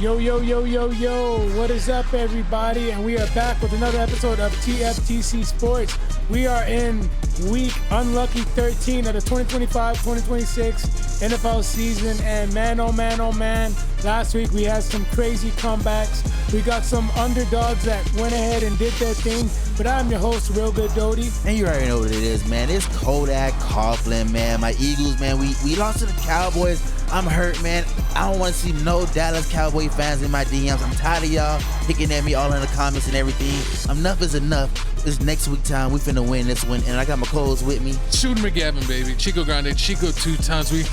Yo, yo, yo, yo, yo. What is up, everybody? And we are back with another episode of TFTC Sports. We are in week unlucky 13 of the 2025-2026 NFL season. And man, oh man, oh man, last week we had some crazy comebacks. We got some underdogs that went ahead and did their thing. But I'm your host, Real Good Doty. And you already know what it is, man. It's Kodak Coughlin, man. My Eagles, man. We lost to the Cowboys. I'm hurt, man. I don't want to see no Dallas Cowboy fans in my DMs. I'm tired of y'all picking at me all in the comments and everything. Enough is enough. It's next week time. We finna win this one. And I got my co-host with me. Shooting McGavin, baby. Chico Grande. Chico 2 times. We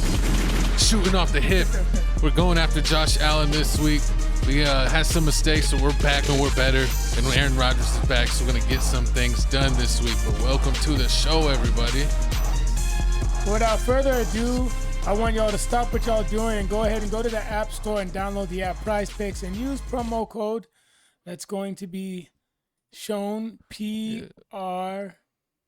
shooting off the hip. We're going after Josh Allen this week. We had some mistakes, so we're back and we're better. And Aaron Rodgers is back, so we're going to get some things done this week. But welcome to the show, everybody. Without further ado, I want y'all to stop what y'all doing and go ahead and go to the App Store and download the app Prize Picks and use promo code that's going to be shown PR.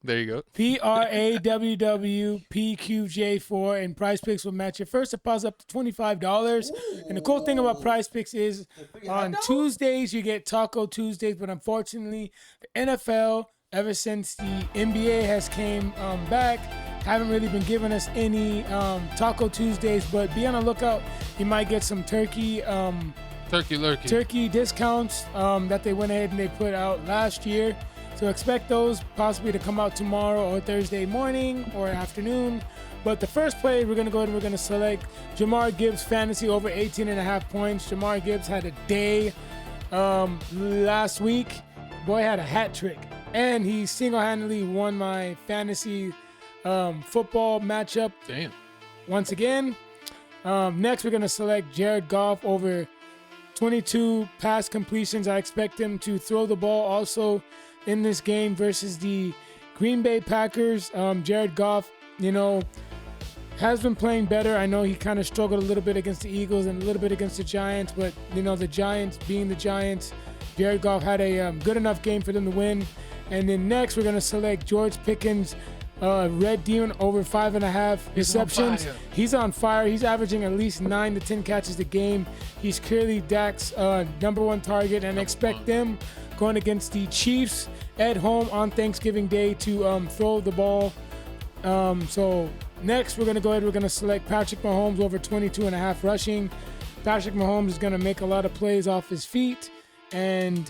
There you go. PRAWWPQJ4, and Prize Picks will match your first deposit up to $25. And the cool thing about Prize Picks is on Tuesdays you get Taco Tuesdays, but unfortunately the NFL, ever since the NBA has came back, haven't really been giving us any Taco Tuesdays. But be on the lookout. You might get some turkey discounts that they went ahead and they put out last year. So expect those possibly to come out tomorrow or Thursday morning or afternoon. But the first play, we're going to go ahead and we're going to select Jahmyr Gibbs fantasy over 18.5 points. Jahmyr Gibbs had a day last week. Boy had a hat trick. And he single-handedly won my fantasy football matchup. Damn. Once again. Next, we're going to select Jared Goff over 22 pass completions. I expect him to throw the ball also in this game versus the Green Bay Packers. Jared Goff, has been playing better. I know he kind of struggled a little bit against the Eagles and a little bit against the Giants, but, the Giants being the Giants, Jared Goff had a good enough game for them to win. And then next, we're going to select George Pickens, Red Demon over 5.5 receptions. He's on fire. He's averaging at least 9 to 10 catches a game. He's clearly Dak's number one target, and expect them going against the Chiefs at home on Thanksgiving Day to throw the ball. So next, we're going to go ahead. We're going to select Patrick Mahomes over 22.5 rushing. Patrick Mahomes is going to make a lot of plays off his feet, and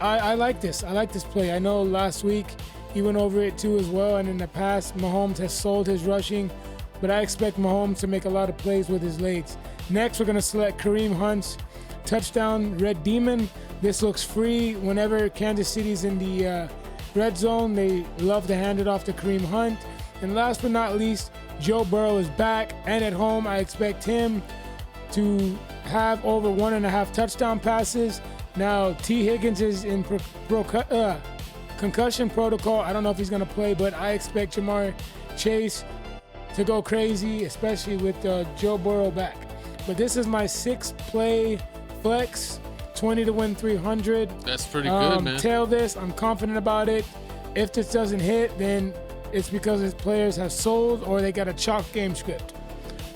I like this. I like this play. I know last week he went over it too as well, and in the past, Mahomes has sold his rushing, but I expect Mahomes to make a lot of plays with his legs. Next, we're going to select Kareem Hunt's touchdown Red Demon. This looks free. Whenever Kansas City's in the red zone, they love to hand it off to Kareem Hunt. And last but not least, Joe Burrow is back, and at home, I expect him to have over 1.5 touchdown passes. Now, T. Higgins is in concussion protocol. I don't know if he's going to play, but I expect Jamar Chase to go crazy, especially with Joe Burrow back. But this is my 6-play flex, 20 to win 300. That's pretty good, man. Tail this. I'm confident about it. If this doesn't hit, then it's because his players have sold or they got a chalk game script.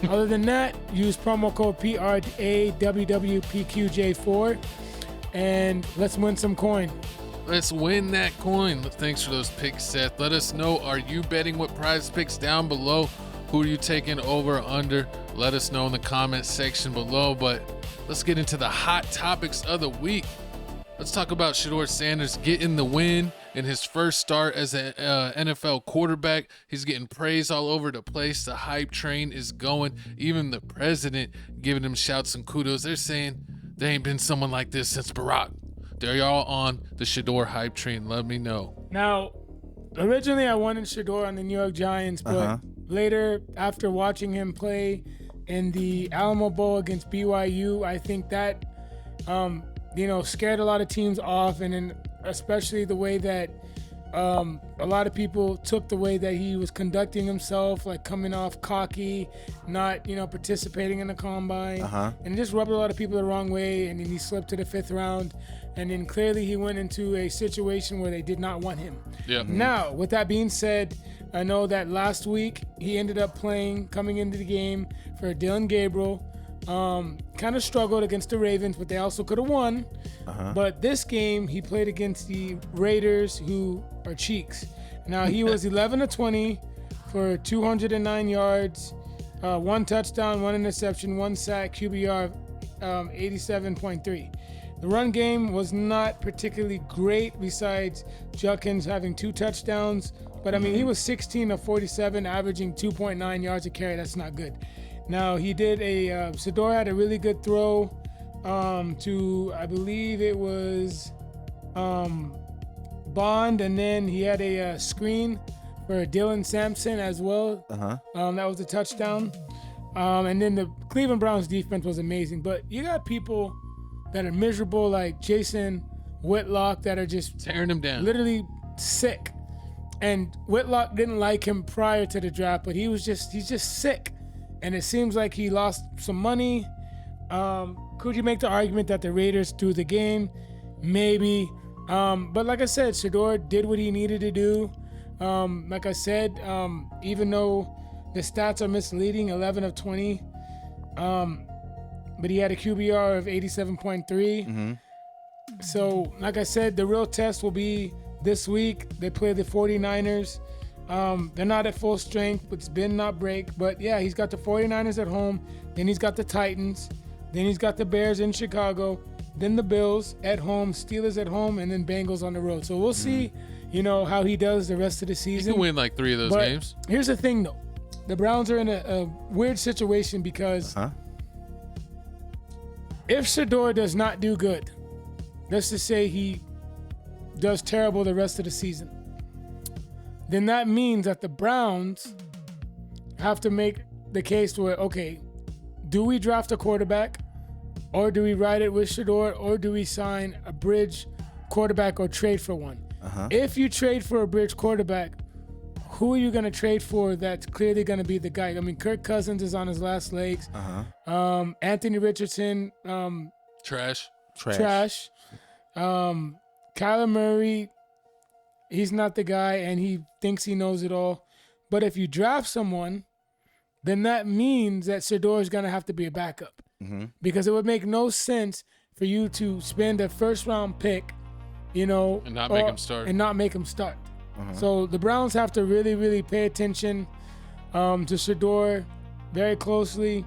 Other than that, use promo code PRAWWPQJ4 and let's win some coin. Let's win that coin. Thanks for those picks, Seth. Let us know, are you betting with Prize Picks down below? Who are you taking over or under? Let us know in the comments section below. But let's get into the hot topics of the week. Let's talk about Shedeur Sanders getting the win in his first start as an NFL quarterback. He's getting praise all over the place. The hype train is going. Even the president giving him shouts and kudos. They're saying there ain't been someone like this since Barack. They're all on the Shedeur hype train. Let me know. Now, originally I wanted Shedeur on the New York Giants, but later, after watching him play in the Alamo Bowl against BYU, I think that, scared a lot of teams off, and then especially the way that a lot of people took the way that he was conducting himself, like coming off cocky, not, participating in the combine, and it just rubbed a lot of people the wrong way, and then he slipped to the 5th round. And then clearly he went into a situation where they did not want him. Yeah. Now, with that being said, I know that last week he ended up coming into the game for Dylan Gabriel. Kind kind of struggled against the Ravens, but they also could have won. But this game, he played against the Raiders, who are cheeks. Now, he was 11 of 20 for 209 yards, 1 touchdown, 1 interception, 1 sack, QBR of 87.3. The run game was not particularly great besides Judkins having 2 touchdowns. But, I mean, he was 16 of 47, averaging 2.9 yards a carry. That's not good. Now, he did Shedeur had a really good throw to, I believe it was Bond, and then he had a screen for Dylan Sampson as well. That was a touchdown. And then the Cleveland Browns defense was amazing. But you got people that are miserable, like Jason Whitlock, that are just tearing him down, literally sick. And Whitlock didn't like him prior to the draft, but he's just sick. And it seems like he lost some money. Could you make the argument that the Raiders threw the game? Maybe. But like I said, Shedeur did what he needed to do. Like I said, even though the stats are misleading, 11 of 20, but he had a QBR of 87.3. So, like I said, the real test will be this week. They play the 49ers. They're not at full strength, but it's bend not break. But yeah, he's got the 49ers at home. Then he's got the Titans. Then he's got the Bears in Chicago. Then the Bills at home, Steelers at home, and then Bengals on the road. So we'll see, how he does the rest of the season. He can win like 3 of those games. Here's the thing, though. The Browns are in a weird situation because if Shedeur does not do good, let's just say he does terrible the rest of the season, then that means that the Browns have to make the case where, okay, do we draft a quarterback, or do we ride it with Shedeur, or do we sign a bridge quarterback or trade for one? If you trade for a bridge quarterback, who are you going to trade for that's clearly going to be the guy? I mean, Kirk Cousins is on his last legs. Anthony Richardson, trash. Kyler Murray, he's not the guy, and he thinks he knows it all. But if you draft someone, then that means that Shedeur is going to have to be a backup. Because it would make no sense for you to spend a first-round pick, and not make him start. So the Browns have to really, really pay attention to Shedeur very closely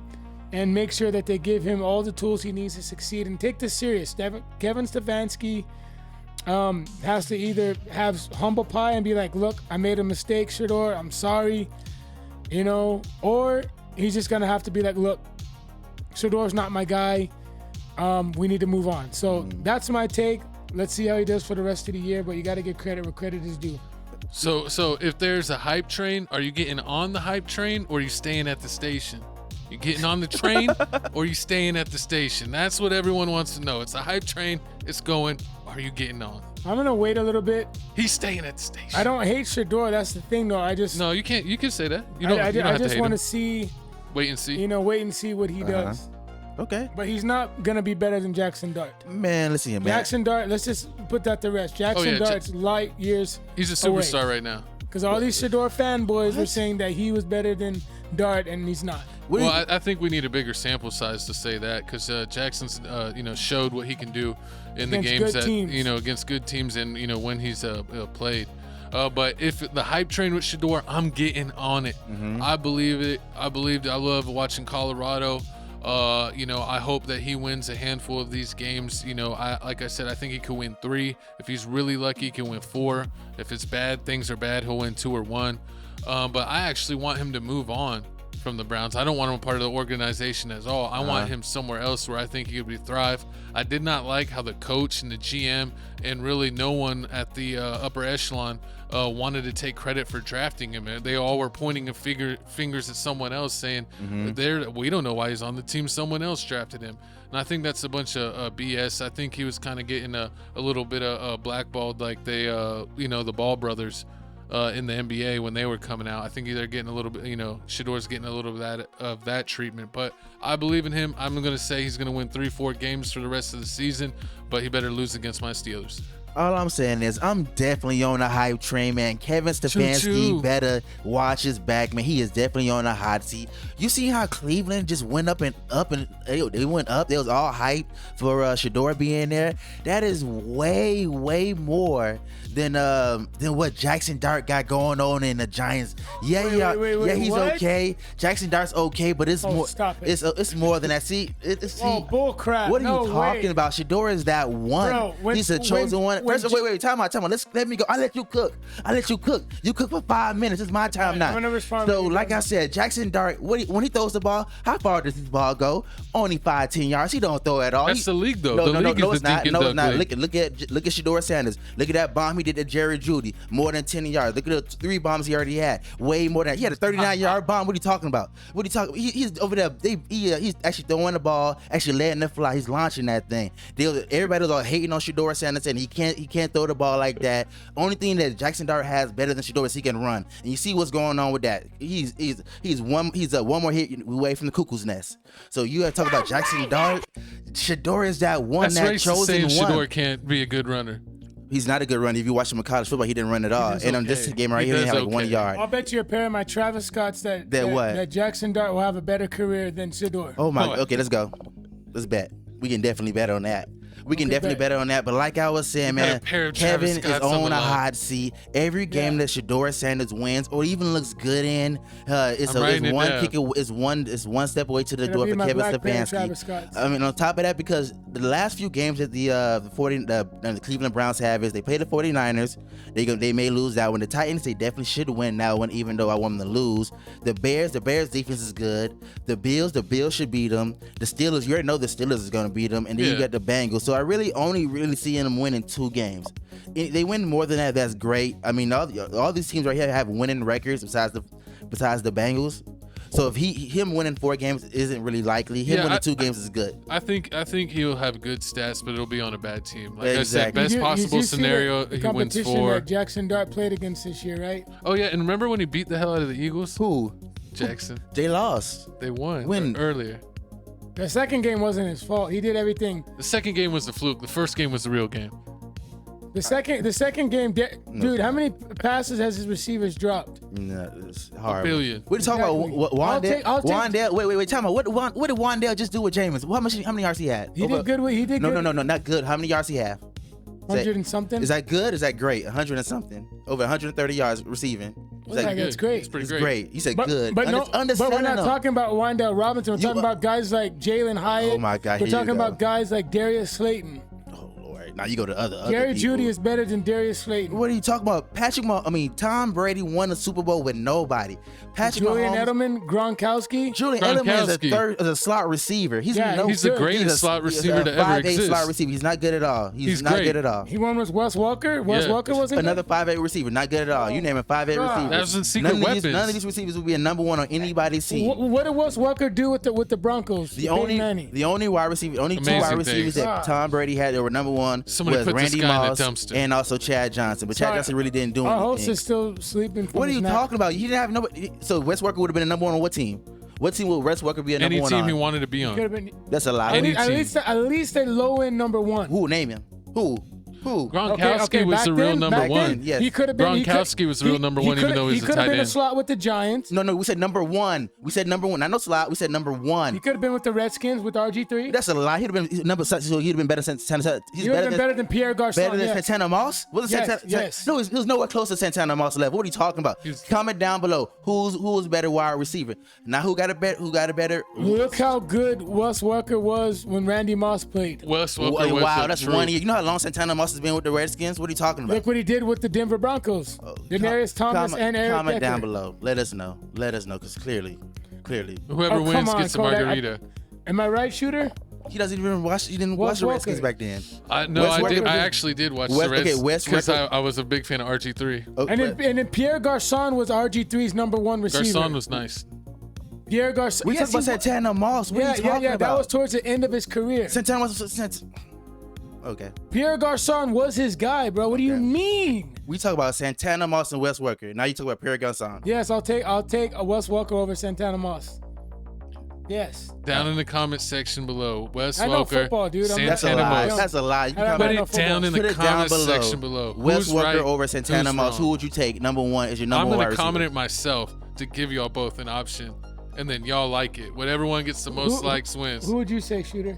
and make sure that they give him all the tools he needs to succeed and take this serious. Kevin Stefanski has to either have humble pie and be like, look, I made a mistake, Shedeur, I'm sorry, or he's just going to have to be like, look, Shedeur's not my guy. We need to move on. So that's my take. Let's see how he does for the rest of the year, but you got to give credit where credit is due. So if there's a hype train, are you getting on the hype train or are you staying at the station? You getting on the train or are you staying at the station? That's what everyone wants to know. It's a hype train. It's going. Are you getting on? I'm going to wait a little bit. He's staying at the station. I don't hate Shedeur. That's the thing, though. No, you can't. You can say that. I just want to see. Wait and see. Wait and see what he does. Okay. But he's not going to be better than Jackson Dart. Man, listen here, man. Jackson Dart, let's just put that to rest. Jackson Dart's light years He's a superstar right now. Because all these Shedeur fanboys were saying that he was better than Dart, and he's not. Well, I think we need a bigger sample size to say that because Jackson's, showed what he can do in the games against good teams and, when he's played. But if the hype train with Shedeur, I'm getting on it. I believe it. I love watching Colorado. I hope that he wins a handful of these games. Like I said, I think he could win 3. If he's really lucky, he can win 4. If it's bad, things are bad, he'll win 2 or 1. But I actually want him to move on from the Browns. I don't want him a part of the organization at all. I want him somewhere else where I think he could thrive. I did not like how the coach and the GM and really no one at the upper echelon wanted to take credit for drafting him. They all were pointing fingers at someone else saying, we don't know why he's on the team. Someone else drafted him. And I think that's a bunch of BS. I think he was kind of getting a little bit of blackballed like the Ball brothers in the NBA when they were coming out. I think they're getting a little bit, Shedeur's getting a little bit of that treatment. But I believe in him. I'm going to say he's going to win 3-4 games for the rest of the season, but he better lose against my Steelers. All I'm saying is I'm definitely on a hype train, man. Kevin Stefanski Choo-choo. better watch his back, man. He is definitely on a hot seat. You see how Cleveland just went up and they went up. They was all hype for Shedeur being there. That is way more than what Jackson Dart got going on in the Giants. Wait, he's what? okay. Jackson Dart's okay, but it's more. Stop it. It's more than that. See, bull crap. What are No you talking way. about? Shedeur is that one. Bro, He's the chosen one. First, wait, time out. Let me go. Let you cook. You cook for 5 minutes. It's my time now. I'm gonna respond So, to you. like I said, Jackson Dart, when he throws the ball, how far does this ball go? Only 5-10 yards. He don't throw at all. That's the league, though. No, The league no, is it's the not. Dinkin' No, it's Dunk not. league. Look at Shedeur Sanders. Look at that bomb he did to Jerry Jeudy. More than 10 yards. Look at the 3 bombs he already had. Way more than that. He had a 39-yard bomb. What are you talking about? He's over there. He's actually throwing the ball, actually letting it fly. He's launching that thing. Everybody was all hating on Shedeur Sanders, and he can't throw the ball like that. Only thing that Jackson Dart has better than Shedeur is he can run. And you see what's going on with that. He's one more hit away from the cuckoo's nest. So you got to talk about Jackson Dart. Shedeur is that one That's that racist chosen saying one. Shedeur can't be a good runner. He's not a good runner. If you watch him in college football, he didn't run at all. does And on this okay. game right He here, he does had like 1 okay. yard. I'll bet you a pair of my Travis Scotts that what? that Jackson Dart will have a better career than Shedeur. Oh my. Oh. Okay, let's go. Let's bet. We can definitely bet on that. Bet on that. But like I was saying, You got man, a pair of Kevin Travis is Scotts on on the a line. hot seat. Every game that Shedeur Sanders wins or even looks good in, it's I'm writing it one down. kick. It's one step away to the It'll door be for my Kevin black pair of Travis Stefanski. Scotts. I mean, on top of that, because the last few games that the Cleveland Browns have is they play the 49ers. They may lose that one. The Titans, they definitely should win that one, even though I want them to lose. The Bears defense is good. The Bills should beat them. The Steelers, you already know the Steelers is going to beat them. And then you Yeah. got the Bengals. So I really seeing them winning 2 games. If they win more than that, that's great. I mean, all these teams right here have winning records besides the Bengals. So if him winning 4 games isn't really likely. Him winning 2 games is good. I think he'll have good stats, but it'll be on a bad team. Like I Exactly. said, best You possible see scenario, the he wins competition 4. that Jackson Dart played against this year, right? Oh yeah, and remember when he beat the hell out of the Eagles? Who? Jackson. They lost. They won When? earlier. The second game wasn't his fault. He did everything. The second game was the fluke. The first game was the real game. The second game, dude, how many passes has his receivers dropped? No, it's horrible. billion. We're talking Exactly. about Wandale. I'll take- Wandale. Wait. Time out. What did Wandale just do with Jameis? How many yards he had? He did good. He did No, good. no, not good. How many yards he have? 100 and something. Is that good? Is that great? 100 and something. Over 130 yards receiving. Is that Like, good? it's great. It's pretty It's great. great. He said But, good. but no, Understand but we're not though. talking about Wandale Robinson. We're talking about guys like Jalen Hyatt. Oh my God, We're here you talking go. about guys like Darius Slayton. Oh Lord. Now you go to other Jerry people. Jeudy is better than Darius Slayton. What are you talking about? Tom Brady won the Super Bowl with nobody. Patrick Julian Mahomes. Edelman, Gronkowski. Julian Edelman is Gronkowski. a slot receiver. He's Yeah, no he's the good. greatest slot receiver to ever 5'8" exist. slot receiver. He's not good at all. He's not great. good at all. He won with Wes Welker. Wes Yeah. Welker wasn't Another 5'8" receiver, not good at all. You name a 5'8" God. receiver. That was in secret weapons. None of these receivers will be a number 1 on anybody's team. What did Wes Welker do with the Broncos? The Peyton Manning. only wide receiver, only 2 Amazing wide receivers things. that Tom Brady had that were number 1 Somebody was put this Randy guy in the Moss dumpster. and also Chad Johnson. But Chad Sorry. Johnson really didn't do Our host anything. is still sleeping. From What are his you nap. talking about? You didn't have nobody. So Wes Welker would have been a number 1 on what team? What team would Wes Welker be a number Any 1 team on? he wanted to be Could on. have been That's a lot. Any at team. least a low end number 1. Who? Name him. Who? Gronkowski was back the real then- number back 1. then, Yes. He could have been. Gronkowski was the real number 1, even though he's a He could have tight been a end. slot with the Giants. No, we said number 1. We said number 1. Not no slot. We said number 1. He could have been with the Redskins with RG3. That's a lie. He'd have been number. So he'd have been better since Santana. He's He would have been better than Pierre Garçon. Better than yes. Santana Moss? Was it Yes, Santana? yes. No, he was nowhere close to Santana Moss level. What are you talking about? Comment down below. Who was better wide receiver? Now who got a better? Look how good Wes Welker was when Randy Moss played. Wes Welker was Wow, the that's truth. 1 year. You know how long Santana Moss has been with the Redskins? What are you talking about? Look what he did with the Denver Broncos. Denarius Thomas and Eric Comment Decker. down below. Let us know, because clearly, Whoever Oh, come wins on, gets a Kodak. margarita. Am I right, Shooter? he doesn't even watch. He didn't Wes watch the Redskins Welker. back then. No, Wes I Welker did. I did- actually did watch Wes- the Reds okay, Wes because Welker- I was a big fan of RG3. And then Pierre Garçon was RG3's number 1 receiver. Garçon was nice. Pierre Garçon. We yes, talking about he- Santana Moss. What are you talking yeah. about? That was towards the end of his career. Santana Moss. Okay. Pierre Garçon was his guy, bro. What do you mean? We talk about Santana Moss and Wes Welker. Now you talk about Pierre Garçon. Yes, I'll take a Wes Welker over Santana Moss. Yes. Down in the comment section below. Wes I know Welker, football, dude. That's a Santana lie. Moss. That's a lie. You I don't come Put know it football. down in Put the it down comment below. section below. Wes Who's Welker right? over Santana Who's Moss. wrong? Who would you take? Number one is your I'm number one going wide to comment receiver. it myself to give y'all both an option. And then y'all like it. Whatever one gets the most likes wins. Who would you say, Shooter?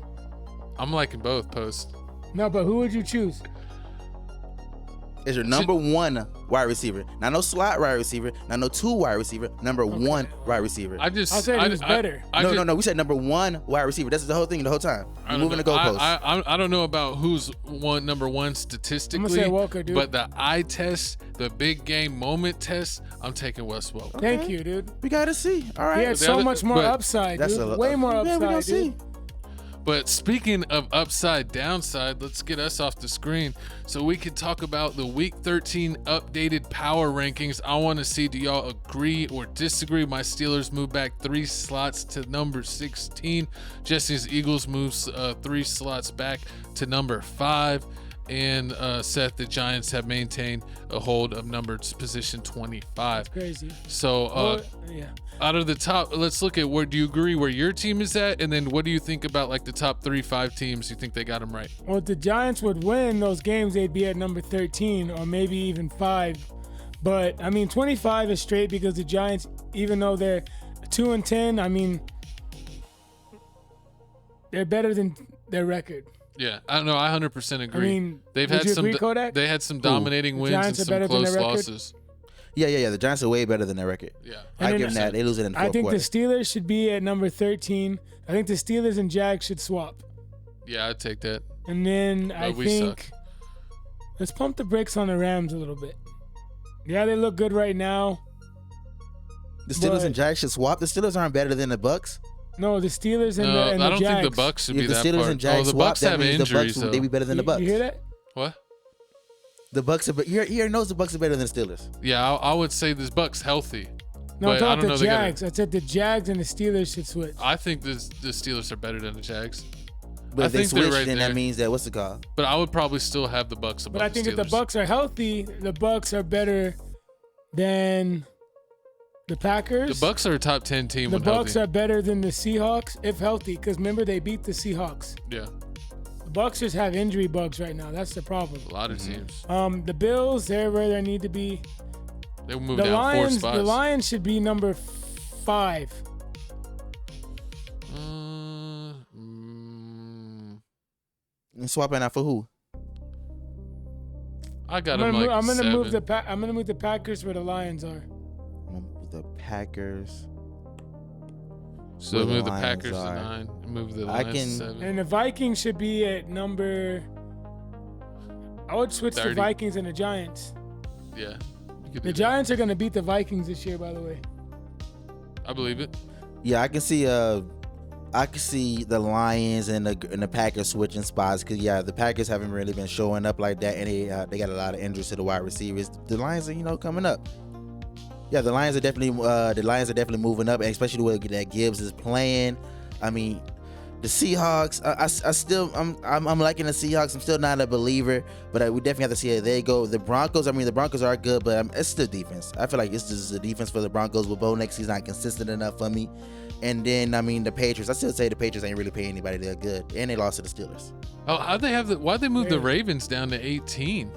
I'm liking both posts. No, but who would you choose? Is your number one wide receiver. Not no slot wide receiver. Not no 2 wide receiver. Number one wide receiver. I just I'll say who's better. No. We said number one wide receiver. That's the whole thing the whole time. You're moving the goalposts. I don't know about who's number one statistically. I'm gonna say Welker, dude. But the eye test, the big game moment test, I'm taking Wes Welker. Thank you, dude. We gotta see. All right. He had so much more but upside, That's dude. a Way more yeah, we gonna upside, see. dude. But speaking of upside downside, let's get us off the screen so we can talk about the Week 13 updated power rankings. I want to see, do y'all agree or disagree? My Steelers move back 3 slots to number 16. Jesse's Eagles moves 3 slots back to number 5. And Seth, the Giants have maintained a hold of numbered position 25. Crazy. So Yeah. out of the top, let's look at where do you agree where your team is at, and then what do you think about like the top 3-5 teams? You think they got them right? Well, if the Giants would win those games, they'd be at number 13 or maybe even 5. But I mean, 25 is straight because the Giants, even though they're 2-10, I mean, they're better than their record. Yeah, I don't know. I 100% agree. I mean, They've would had you some. agree, Kodak? They had some dominating wins and Giants are some better than close their record? losses. Yeah. The Giants are way better than their record. Yeah, I And give them then- that. They lose it in the I fourth think quarter. the Steelers should be at number 13. I think the Steelers and Jags should swap. yeah, I'd take that. And then I But we think suck. let's pump the brakes on the Rams a little bit. Yeah, they look good right now. The Steelers but- and Jags should swap. The Steelers aren't better than the Bucks. No, the Steelers and No, the and I the don't Jags. think the Bucks should If be the that Steelers far. and Jags the swap, Bucks that have means the injuries Bucks would they be though. better than the Bucks. You hear that? What? The Bucks are. He already knows the Bucks are better than the Steelers. Yeah, I would say this Bucks healthy. No, But I'm I talking don't know. about the They gotta- Jags. I said the Jags and the Steelers should switch. I think the Steelers are better than the Jags. But I if they think they're switch, right then there. that means that what's it called? But I would probably still have the Bucks above But I think the if the Steelers. Bucks are healthy, the Bucks are better than the Packers. The Bucks are a top 10 team The when Bucks healthy. are better than the Seahawks if healthy. Because remember, they beat the Seahawks. Yeah, The Bucks just have injury bugs right now. That's the problem. a lot of teams. The Bills, they're where they need to be. They will move The down 4 Lions, spots. the Lions should be number 5. And swapping out for who? I got I'm them like gonna 7. move the Packers where the Lions are. The Packers. So where the move the Lions Packers are. to 9. Move the I Lions can- to 7. And the Vikings should be at number. I would switch 30. the Vikings and the Giants. Yeah. You could The do Giants are gonna beat the Vikings this year, by the way. that. I believe it. Yeah, I can see the Lions and the Packers switching spots because the Packers haven't really been showing up like that, and they got a lot of injuries to the wide receivers. The Lions are coming up. Yeah, the Lions are definitely moving up, and especially the way that Gibbs is playing. I mean, the Seahawks. I'm liking the Seahawks. I'm still not a believer, but we definitely have to see how they go. The Broncos. I mean, the Broncos are good, but it's still defense. I feel like it's just the defense for the Broncos with Bo Nix. He's not consistent enough for me. And then I mean the Patriots. I still say the Patriots ain't really paying anybody that good, and they lost to the Steelers. Oh, why'd they move the Ravens down to 18?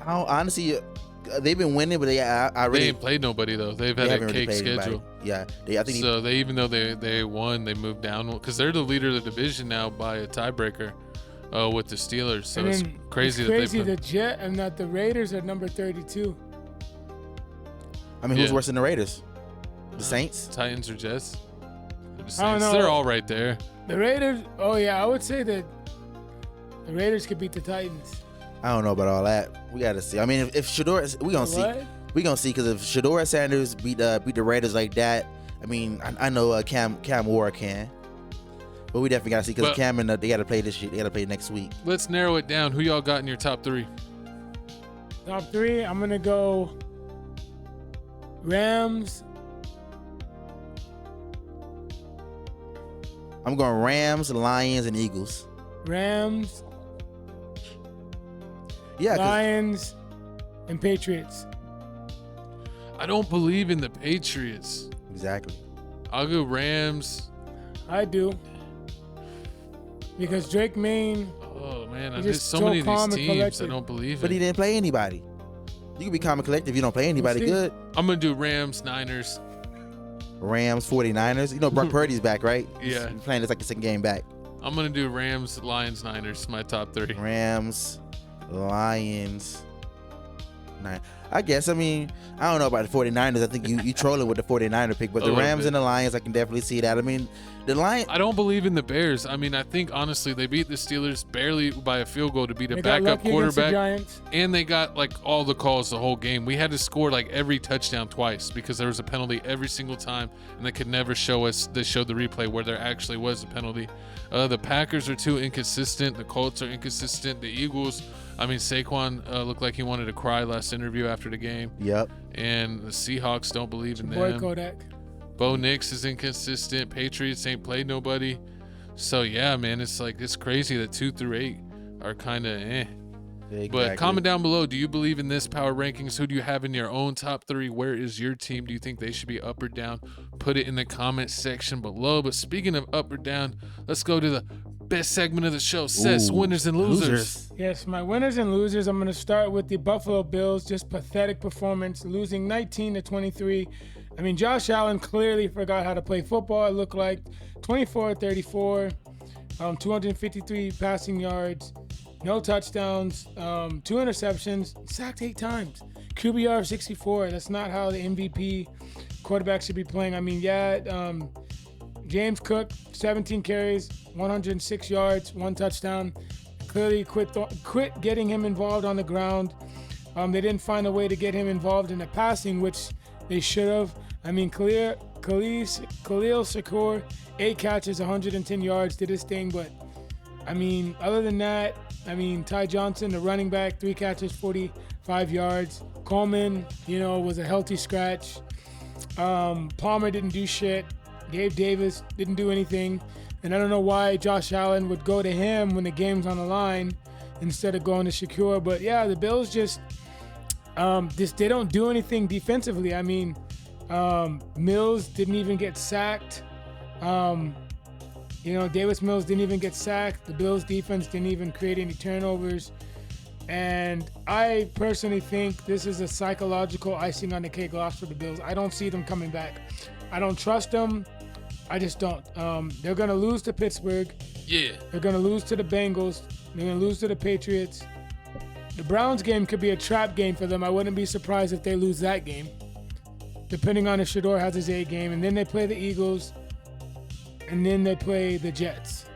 Honestly, they've been winning, but They really ain't played nobody though. They've they had a haven't really cake played schedule. anybody. Yeah, I think So they, even though they won, they moved down because they're the leader of the division now by a tiebreaker with the Steelers. So And it's then crazy it's crazy that they the Raiders are number 32. I mean, who's Yeah. worse than the Raiders? The Saints? Titans or Jets. The I don't Saints, know. they're all right there. The Raiders. Oh yeah, I would say that the Raiders could beat the Titans. I don't know about all that. We got to see. I mean, if Shedeur, we gonna see. What? We gonna see because if Shedeur Sanders beat the Raiders like that, I mean, I know Cam Ward can, but we definitely gotta see because But- Cam and they gotta play this shit. They gotta play next week. Let's narrow it down. Who y'all got in your top 3? Top 3. I'm gonna go Rams. I'm going Rams, Lions, and Eagles. Rams, Yeah, 'cause- Lions, and Patriots. I don't believe in the Patriots. exactly. I'll go Rams. I do. Because Drake Maye, Oh, man. He's There's just so so many of calm these and teams I collected. don't believe But he in. didn't play anybody. You can be calm and collected if you don't play anybody see. good. I'm going to do Rams, Niners. Rams, 49ers. You know, Brock Purdy's back, right? Yeah. He's playing this like the second game back. I'm going to do Rams, Lions, Niners, my top 3. Rams, Lions. I guess, I mean, I don't know about the 49ers. I think you trolling with the 49er pick, but A the little Rams bit. and the Lions, I can definitely see that. I mean, the Lions, I don't believe in the Bears. I mean, I think, honestly, they beat the Steelers barely by a field goal to beat a they got backup lucky against the quarterback. Giants. And they got, like, all the calls the whole game. We had to score, like, every touchdown twice because there was a penalty every single time, and they could never show us. They showed the replay where there actually was a penalty. The Packers are too inconsistent. The Colts are inconsistent. The Eagles, I mean, Saquon looked like he wanted to cry last interview after the game. yep. And the Seahawks don't believe in Boy them. Kodak. Bo Nix is inconsistent. Patriots ain't played nobody. So, yeah, man, it's like, it's crazy that 2 through 8 are kind of eh. Exactly. But comment down below, do you believe in this power rankings? Who do you have in your own top 3? Where is your team? Do you think they should be up or down? Put it in the comment section below. But speaking of up or down, let's go to the best segment of the show. Seth's Ooh, winners and losers. Yes, my winners and losers. I'm going to start with the Buffalo Bills. Just pathetic performance, losing 19-23. I mean, Josh Allen clearly forgot how to play football. It looked like 24-34, 253 passing yards, no touchdowns, 2 interceptions, sacked 8 times. QBR of 64. That's not how the MVP quarterback should be playing. I mean, James Cook, 17 carries, 106 yards, 1 touchdown. Clearly quit getting him involved on the ground. They didn't find a way to get him involved in the passing, which they should have. I mean, Khalil Shakur, 8 catches, 110 yards, did his thing. But, I mean, other than that, I mean, Ty Johnson, the running back, 3 catches, 45 yards. Coleman, was a healthy scratch. Palmer didn't do shit. Gabe Davis didn't do anything. And I don't know why Josh Allen would go to him when the game's on the line instead of going to Shedeur. But, yeah, the Bills just they don't do anything defensively. I mean, Mills didn't even get sacked. Davis Mills didn't even get sacked. The Bills defense didn't even create any turnovers. And I personally think this is a psychological icing on the cake loss for the Bills. I don't see them coming back. I don't trust them. I just don't. They're going to lose to Pittsburgh. Yeah. They're going to lose to the Bengals. They're going to lose to the Patriots. The Browns game could be a trap game for them. I wouldn't be surprised if they lose that game, depending on if Shedeur has his A game. And then they play the Eagles, and then they play the Jets.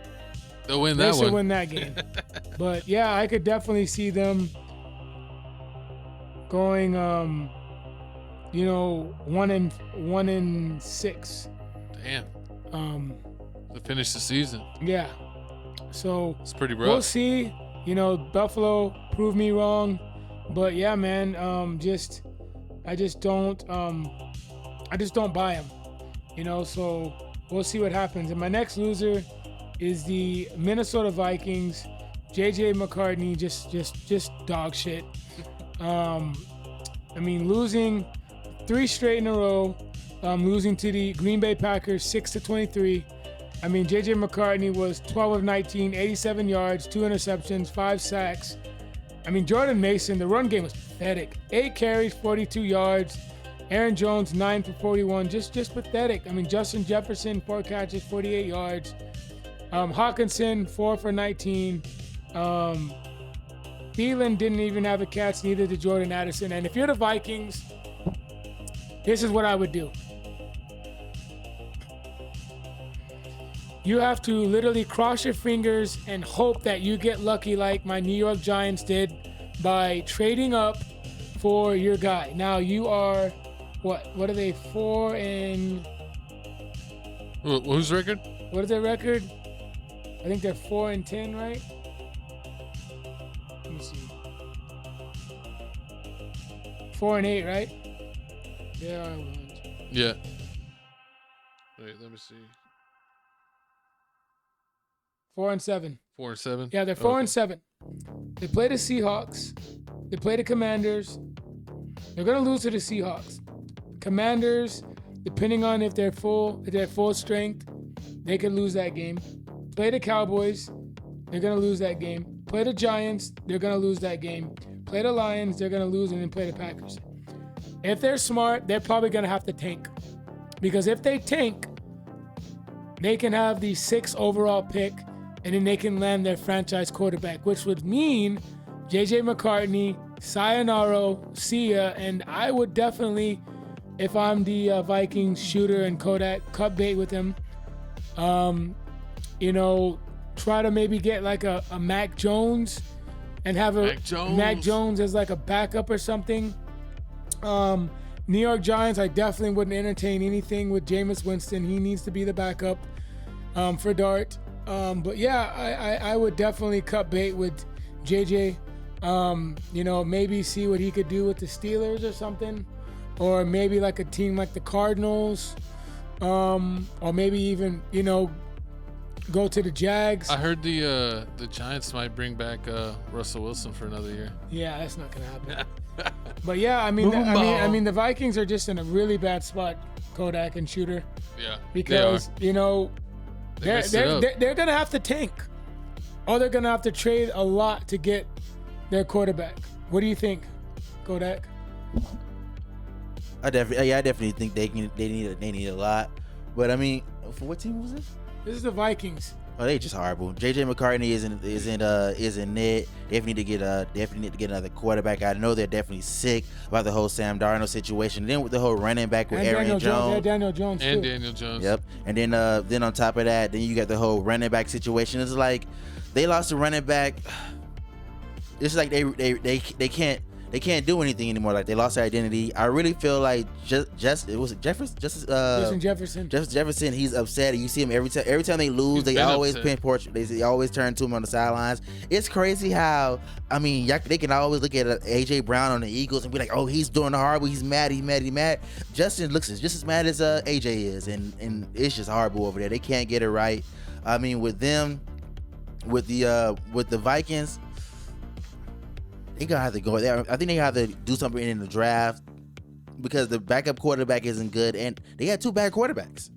They'll win They that should one. win that game. But, yeah, I could definitely see them going, 1-6. Damn. To finish the season. Yeah. So It's pretty rough. we'll see. Buffalo proved me wrong, but yeah, man. I just don't buy him. So we'll see what happens. And my next loser is the Minnesota Vikings. JJ McCartney, just dog shit. I mean, losing 3 straight in a row. Losing to the Green Bay Packers 6-23. I mean, J.J. McCartney was 12 of 19, 87 yards, 2 interceptions, 5 sacks. I mean, Jordan Mason, the run game was pathetic. 8 carries, 42 yards. Aaron Jones, 9 for 41, just pathetic. I mean, Justin Jefferson, 4 catches, 48 yards. Hawkinson, 4 for 19. Thielen didn't even have a catch, neither did Jordan Addison. And if you're the Vikings, this is what I would do. You have to literally cross your fingers and hope that you get lucky like my New York Giants did by trading up for your guy. Now you are, what are they, 4 and... Whose record? What is their record? I think they're 4-10, right? Let me see. 4-8, right? They are ones. Yeah. Wait, let me see. 4-7. 4-7. Yeah, they're 4-7. They play the Seahawks. They play the Commanders. They're gonna lose to the Seahawks. Commanders depending on if they're full strength, they could lose that game. Play the Cowboys, they're gonna lose that game. Play the Giants, they're gonna lose that game. Play the Lions, they're gonna lose, and then play the Packers. If they're smart, they're probably gonna have to tank, because if they tank, they can have the 6th overall pick, and then they can land their franchise quarterback, which would mean J.J. McCartney, sayonara, see ya, and I would definitely, if I'm the Vikings, Shedeur and Kodak, cut bait with him. Try to maybe get like a Mac Jones and have Mac Jones as like a backup or something. New York Giants, I definitely wouldn't entertain anything with Jameis Winston. He needs to be the backup for Dart. But yeah, I would definitely cut bait with JJ. Maybe see what he could do with the Steelers or something, or maybe like a team like the Cardinals, or maybe even go to the Jags. I heard the Giants might bring back Russell Wilson for another year. Yeah, that's not gonna happen. But yeah, I mean the Vikings are just in a really bad spot, Kodak and Shedeur. Yeah, because they're gonna have to tank, or they're gonna have to trade a lot to get their quarterback. What do you think, Kodak? I definitely think they need a lot. But I mean, for what team was this? This is the Vikings. Oh, they just horrible. JJ McCartney isn't it. They need to get another quarterback. I know they're definitely sick about the whole Sam Darnold situation. Then with the whole running back with Aaron Jones. Daniel Jones. And Daniel Jones. Yep. And then on top of that, then you got the whole running back situation. It's like they lost a running back. It's like they can't do anything anymore. Like they lost their identity. I really feel like Justin Jefferson. He's upset. You see him every time they lose. They always they always turn to him on the sidelines. It's crazy how they can always look at AJ Brown on the Eagles and be like, oh, he's doing horrible. He's mad. Justin looks just as mad as AJ is, and it's just horrible over there. They can't get it right. I mean, with the Vikings. They gonna have to go there. I think they have to do something in the draft because the backup quarterback isn't good, and they got 2 bad quarterbacks.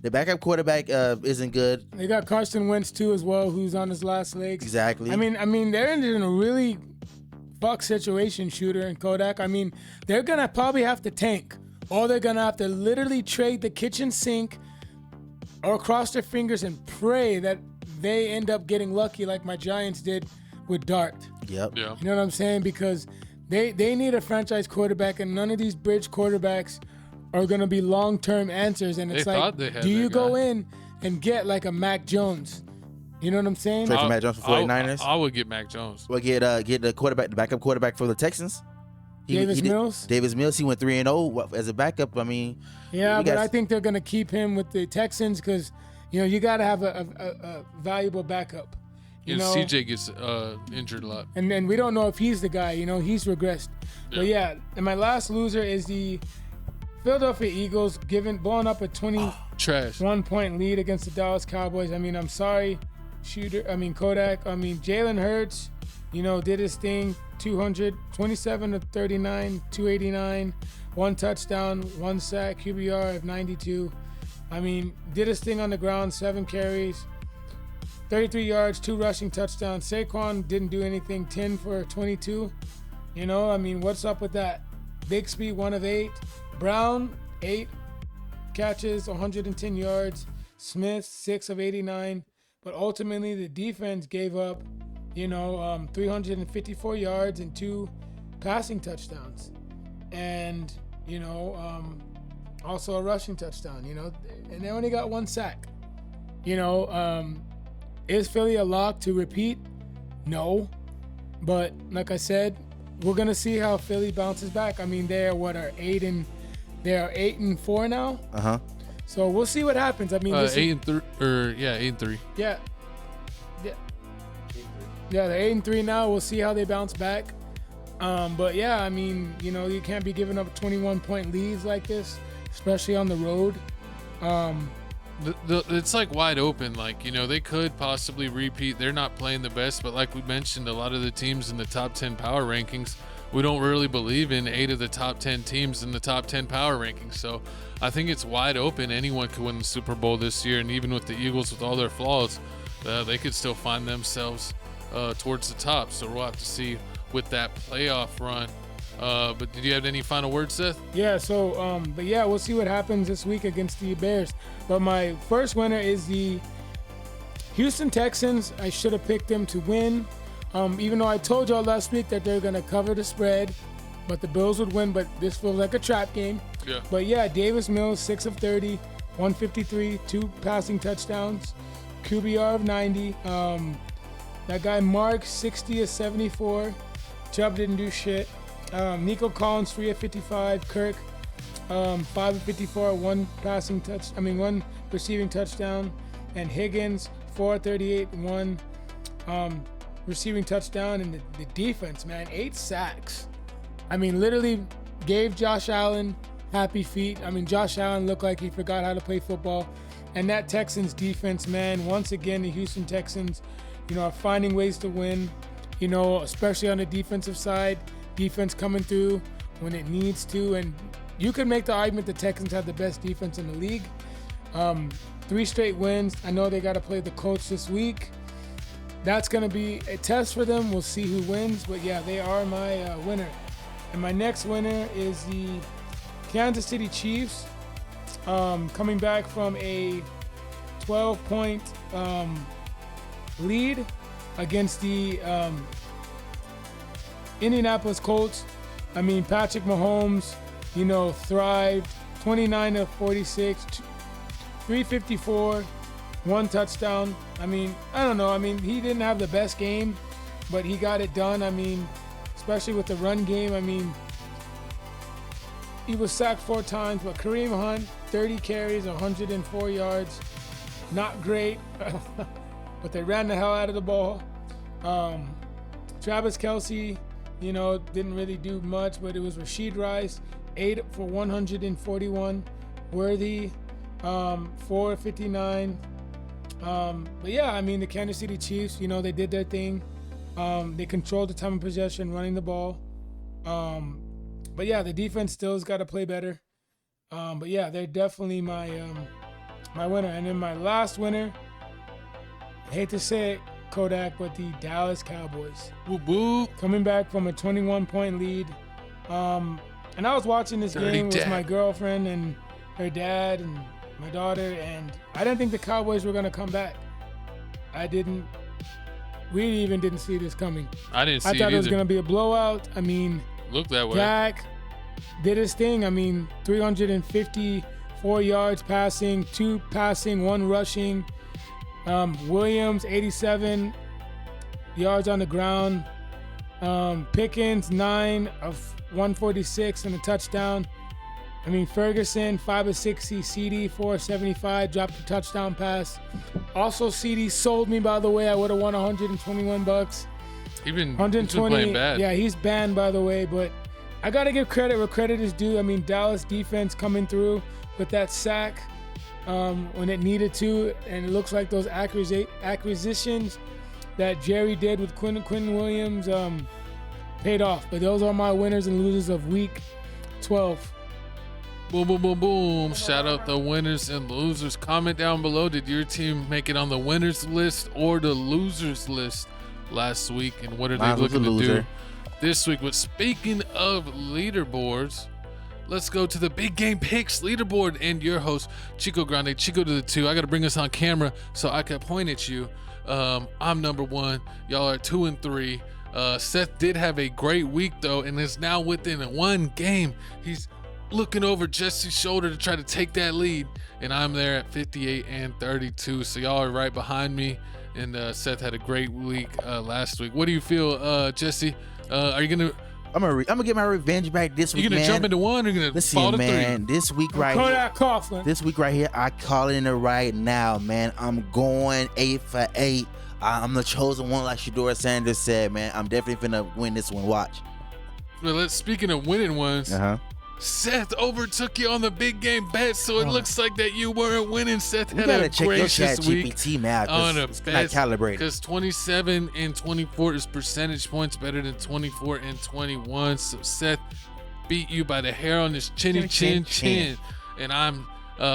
The backup quarterback isn't good. They got Carson Wentz too as well, who's on his last legs. Exactly. I mean, they're in a really fuck situation, Shedeur and Kodak. I mean, they're gonna probably have to tank, or they're gonna have to literally trade the kitchen sink, or cross their fingers and pray that they end up getting lucky like my Giants did with Dart. Yep. Yeah. You know what I'm saying? Because they need a franchise quarterback, and none of these bridge quarterbacks are going to be long-term answers. And it's like, do you go in and get like a Mac Jones? You know what I'm saying? Trade for Mac Jones for 49ers? I would get Mac Jones. Well, get the backup quarterback for the Texans. Davis Mills? Davis Mills, he went 3-0 as a backup. I mean, yeah, but I think they're going to keep him with the Texans because, you got to have a valuable backup. CJ gets injured a lot. And then we don't know if he's the guy. He's regressed. Yeah. But yeah, and my last loser is the Philadelphia Eagles blowing up a 21-point lead against the Dallas Cowboys. I mean, I'm sorry, Kodak. Jalen Hurts, did his thing. 27 of 39, 289, 1 touchdown, 1 sack, QBR of 92. Did his thing on the ground, 7 carries. 33 yards, 2 rushing touchdowns. Saquon didn't do anything, 10 for 22. What's up with that? Bixby, 1 of 8. Brown, 8 catches, 110 yards. Smith, 6 of 89. But ultimately, the defense gave up, 354 yards and 2 passing touchdowns. And, also a rushing touchdown, and they only got 1 sack. Is Philly a lock to repeat? No. But like I said, we're gonna see how Philly bounces back. They are 8-4 now. Uh-huh. So we'll see what happens. 8-3 8-3. Yeah. Yeah, they're 8-3 now. We'll see how they bounce back. But yeah, you can't be giving up 21-point leads like this, especially on the road. It's like wide open. They could possibly repeat. They're not playing the best, but like we mentioned, a lot of the teams in the top 10 power rankings we don't really believe in 8 of the top 10 teams in the top 10 power rankings. So I think it's wide open. Anyone could win the Super Bowl this year, and even with the Eagles, with all their flaws, they could still find themselves towards the top. So we'll have to see with that playoff run. But did you have any final words, Seth? Yeah, so, but yeah, we'll see what happens this week against the Bears. But my first winner is the Houston Texans. I should have picked them to win. Even though I told y'all last week that they're going to cover the spread, but the Bills would win, but this feels like a trap game. Yeah. But yeah, Davis Mills, 6 of 30, 153, 2 passing touchdowns, QBR of 90. That guy Mark, 60 of 74. Chubb didn't do shit. Nico Collins, 3 of 55. Kirk, 5 of 54, 1 receiving touchdown. And Higgins, 4 of 38, 1 receiving touchdown. And the defense, man, 8 sacks. I mean, literally gave Josh Allen happy feet. I mean, Josh Allen looked like he forgot how to play football. And that Texans defense, man, once again, the Houston Texans, are finding ways to win, especially on the defensive side. Defense coming through when it needs to. And you could make the argument the Texans have the best defense in the league. 3 straight wins. I know they got to play the Colts this week. That's going to be a test for them. We'll see who wins. But, yeah, they are my winner. And my next winner is the Kansas City Chiefs, coming back from a 12-point lead against the Indianapolis Colts. I mean, Patrick Mahomes, thrived. 29 of 46, 354, 1 touchdown. I mean, I don't know. I mean, he didn't have the best game, but he got it done. I mean, especially with the run game. I mean, he was sacked 4 times, but Kareem Hunt, 30 carries, 104 yards. Not great, but they ran the hell out of the ball. Travis Kelce, didn't really do much, but it was Rashid Rice, 8 for 141. Worthy, 4 of 59. But yeah, I mean, the Kansas City Chiefs, they did their thing. They controlled the time of possession, running the ball. But yeah, the defense still's got to play better. But yeah, they're definitely my winner. And then my last winner, I hate to say it, Kodak, but the Dallas Cowboys. Woo woo. Coming back from a 21-point lead. And I was watching this game with my girlfriend and her dad and my daughter, and I didn't think the Cowboys were going to come back. We even didn't see this coming. I didn't see it I thought either. it was going to be a blowout. I mean, looked that way. Dak did his thing. I mean, 354 yards passing, 2 passing, 1 rushing. Williams, 87 yards on the ground. Pickens, 9 of 146 and a touchdown. I mean, Ferguson, 5 of 60, CD, 4 of 75, dropped a touchdown pass. Also, CD sold me, by the way. I would have won $121. He's been 120. playing bad. Yeah, he's banned, by the way, but I got to give credit where credit is due. I mean, Dallas defense coming through with that sack when it needed to, and it looks like those acquisitions that Jerry did with Quinn Williams paid off. But those are my winners and losers of Week 12. Boom, boom, boom, boom. Shout out the winners and losers. Comment down below. Did your team make it on the winners list or the losers list last week? And what are they looking to do this week? But speaking of leaderboards, let's go to the Big Game Picks leaderboard and your host, Chico Grande. Chico to the 2. I got to bring us on camera so I can point at you. I'm number 1. Y'all are 2 and 3. Seth did have a great week, though, and is now within 1 game. He's looking over Jesse's shoulder to try to take that lead, and I'm there at 58 and 32. So y'all are right behind me, and Seth had a great week last week. What do you feel, Jesse? Are you gonna? I'm gonna get my revenge back this week, You gonna man. jump into 1 or you gonna fall to 3? Man, this week right here, this week right here, I call it in right now, man. I'm going 8 for 8. I'm the chosen one, like Shedeur Sanders said, man. I'm definitely finna win this one. Watch. Well, speaking of winning ones, Seth overtook you on the big game bet, so it looks like that you weren't winning. Seth You had gotta a check your gracious week ChatGPT math. on a It's not bet calibrated. because 27 and 24 is percentage points better than 24 and 21. So Seth beat you by the hair on his chin. And I'm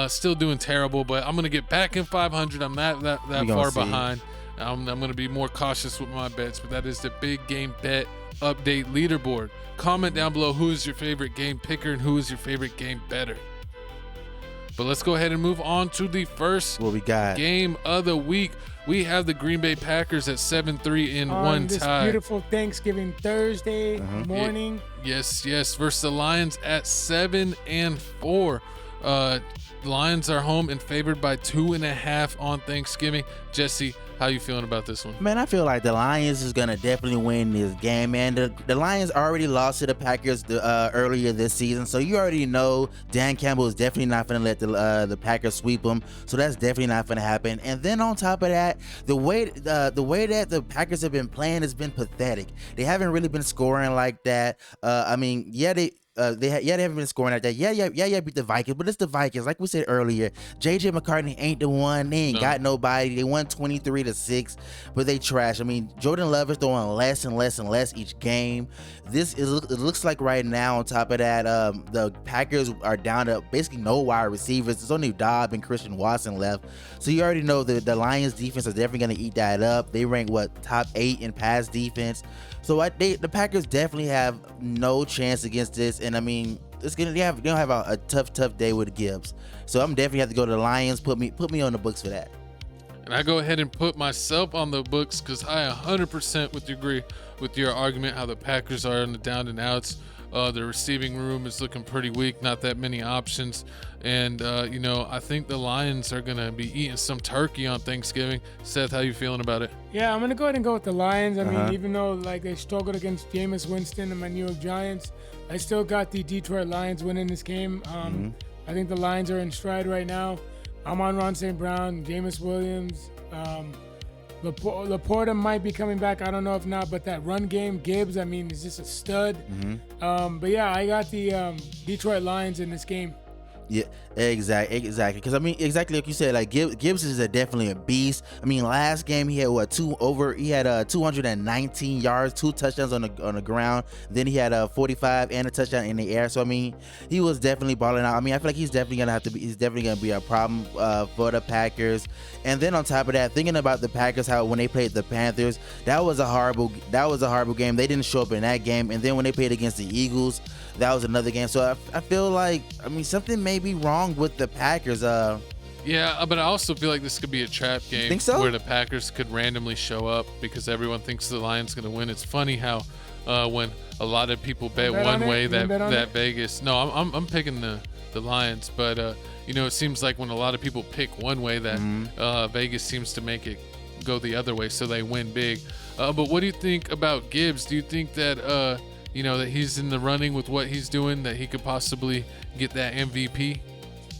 still doing terrible, but I'm gonna get back in 500. I'm not that far behind. I'm gonna be more cautious with my bets, but that is the big game bet update leaderboard. Comment down below who is your favorite game picker and who is your favorite game better. But let's go ahead and move on to the first What we got? game of the week. We have the Green Bay Packers at 7-3 in On one this tie. beautiful Thanksgiving Thursday morning. Yes, versus the Lions at 7-4. Lions are home and favored by 2.5 on Thanksgiving. Jesse, how you feeling about this one? Man, I feel like the Lions is gonna definitely win this game, man. The Lions already lost to the Packers earlier this season, so you already know Dan Campbell is definitely not gonna let the Packers sweep them. So that's definitely not gonna happen. And then on top of that, the way that the Packers have been playing has been pathetic. They haven't really been scoring like that. They haven't been scoring like that. Yeah, beat the Vikings, but it's the Vikings. Like we said earlier, JJ McCartney ain't the one. They ain't got nobody. They won 23-6, but they trash. I mean, Jordan Love is throwing less and less each game. It looks like right now, on top of that, the Packers are down to basically no wide receivers. There's only Dobb and Christian Watson left. So you already know the Lions defense is definitely going to eat that up. They rank top 8 in pass defense. So the Packers definitely have no chance against this, and I mean they're gonna have a tough day with Gibbs. So I'm definitely have to go to the Lions. Put me on the books for that. And I go ahead and put myself on the books because I 100% would agree with your argument how the Packers are in the down and outs. The receiving room is looking pretty weak, not that many options. And, I think the Lions are going to be eating some turkey on Thanksgiving. Seth, how you feeling about it? Yeah, I'm going to go ahead and go with the Lions. I mean, even though they struggled against Jameis Winston and my New York Giants, I still got the Detroit Lions winning this game. I think the Lions are in stride right now. I'm on Ron St. Brown, Jameis Williams. Laporta might be coming back. I don't know if not, but that run game, Gibbs, I mean, is just a stud. But yeah, I got the Detroit Lions in this game. Yeah, exactly. Because I mean, exactly like you said, like Gibbs is definitely a beast. I mean, last game he had 219 yards, 2 touchdowns on the ground. Then he had 45 and a touchdown in the air. So I mean, he was definitely balling out. I mean, I feel like he's definitely gonna be a problem for the Packers. And then on top of that, thinking about the Packers, how when they played the Panthers, that was a horrible game. They didn't show up in that game. And then when they played against the Eagles, that was another game. So I feel like, I mean, something may be wrong with the Packers. Yeah, but I also feel like this could be a trap game. Think so? Where the Packers could randomly show up because everyone thinks the Lions going to win. It's funny how when a lot of people bet one way that Vegas. No, I'm picking the Lions, but it seems like when a lot of people pick one way that Vegas seems to make it go the other way, so they win big. But what do you think about Gibbs? Do you think that that he's in the running with what he's doing, that he could possibly get that MVP?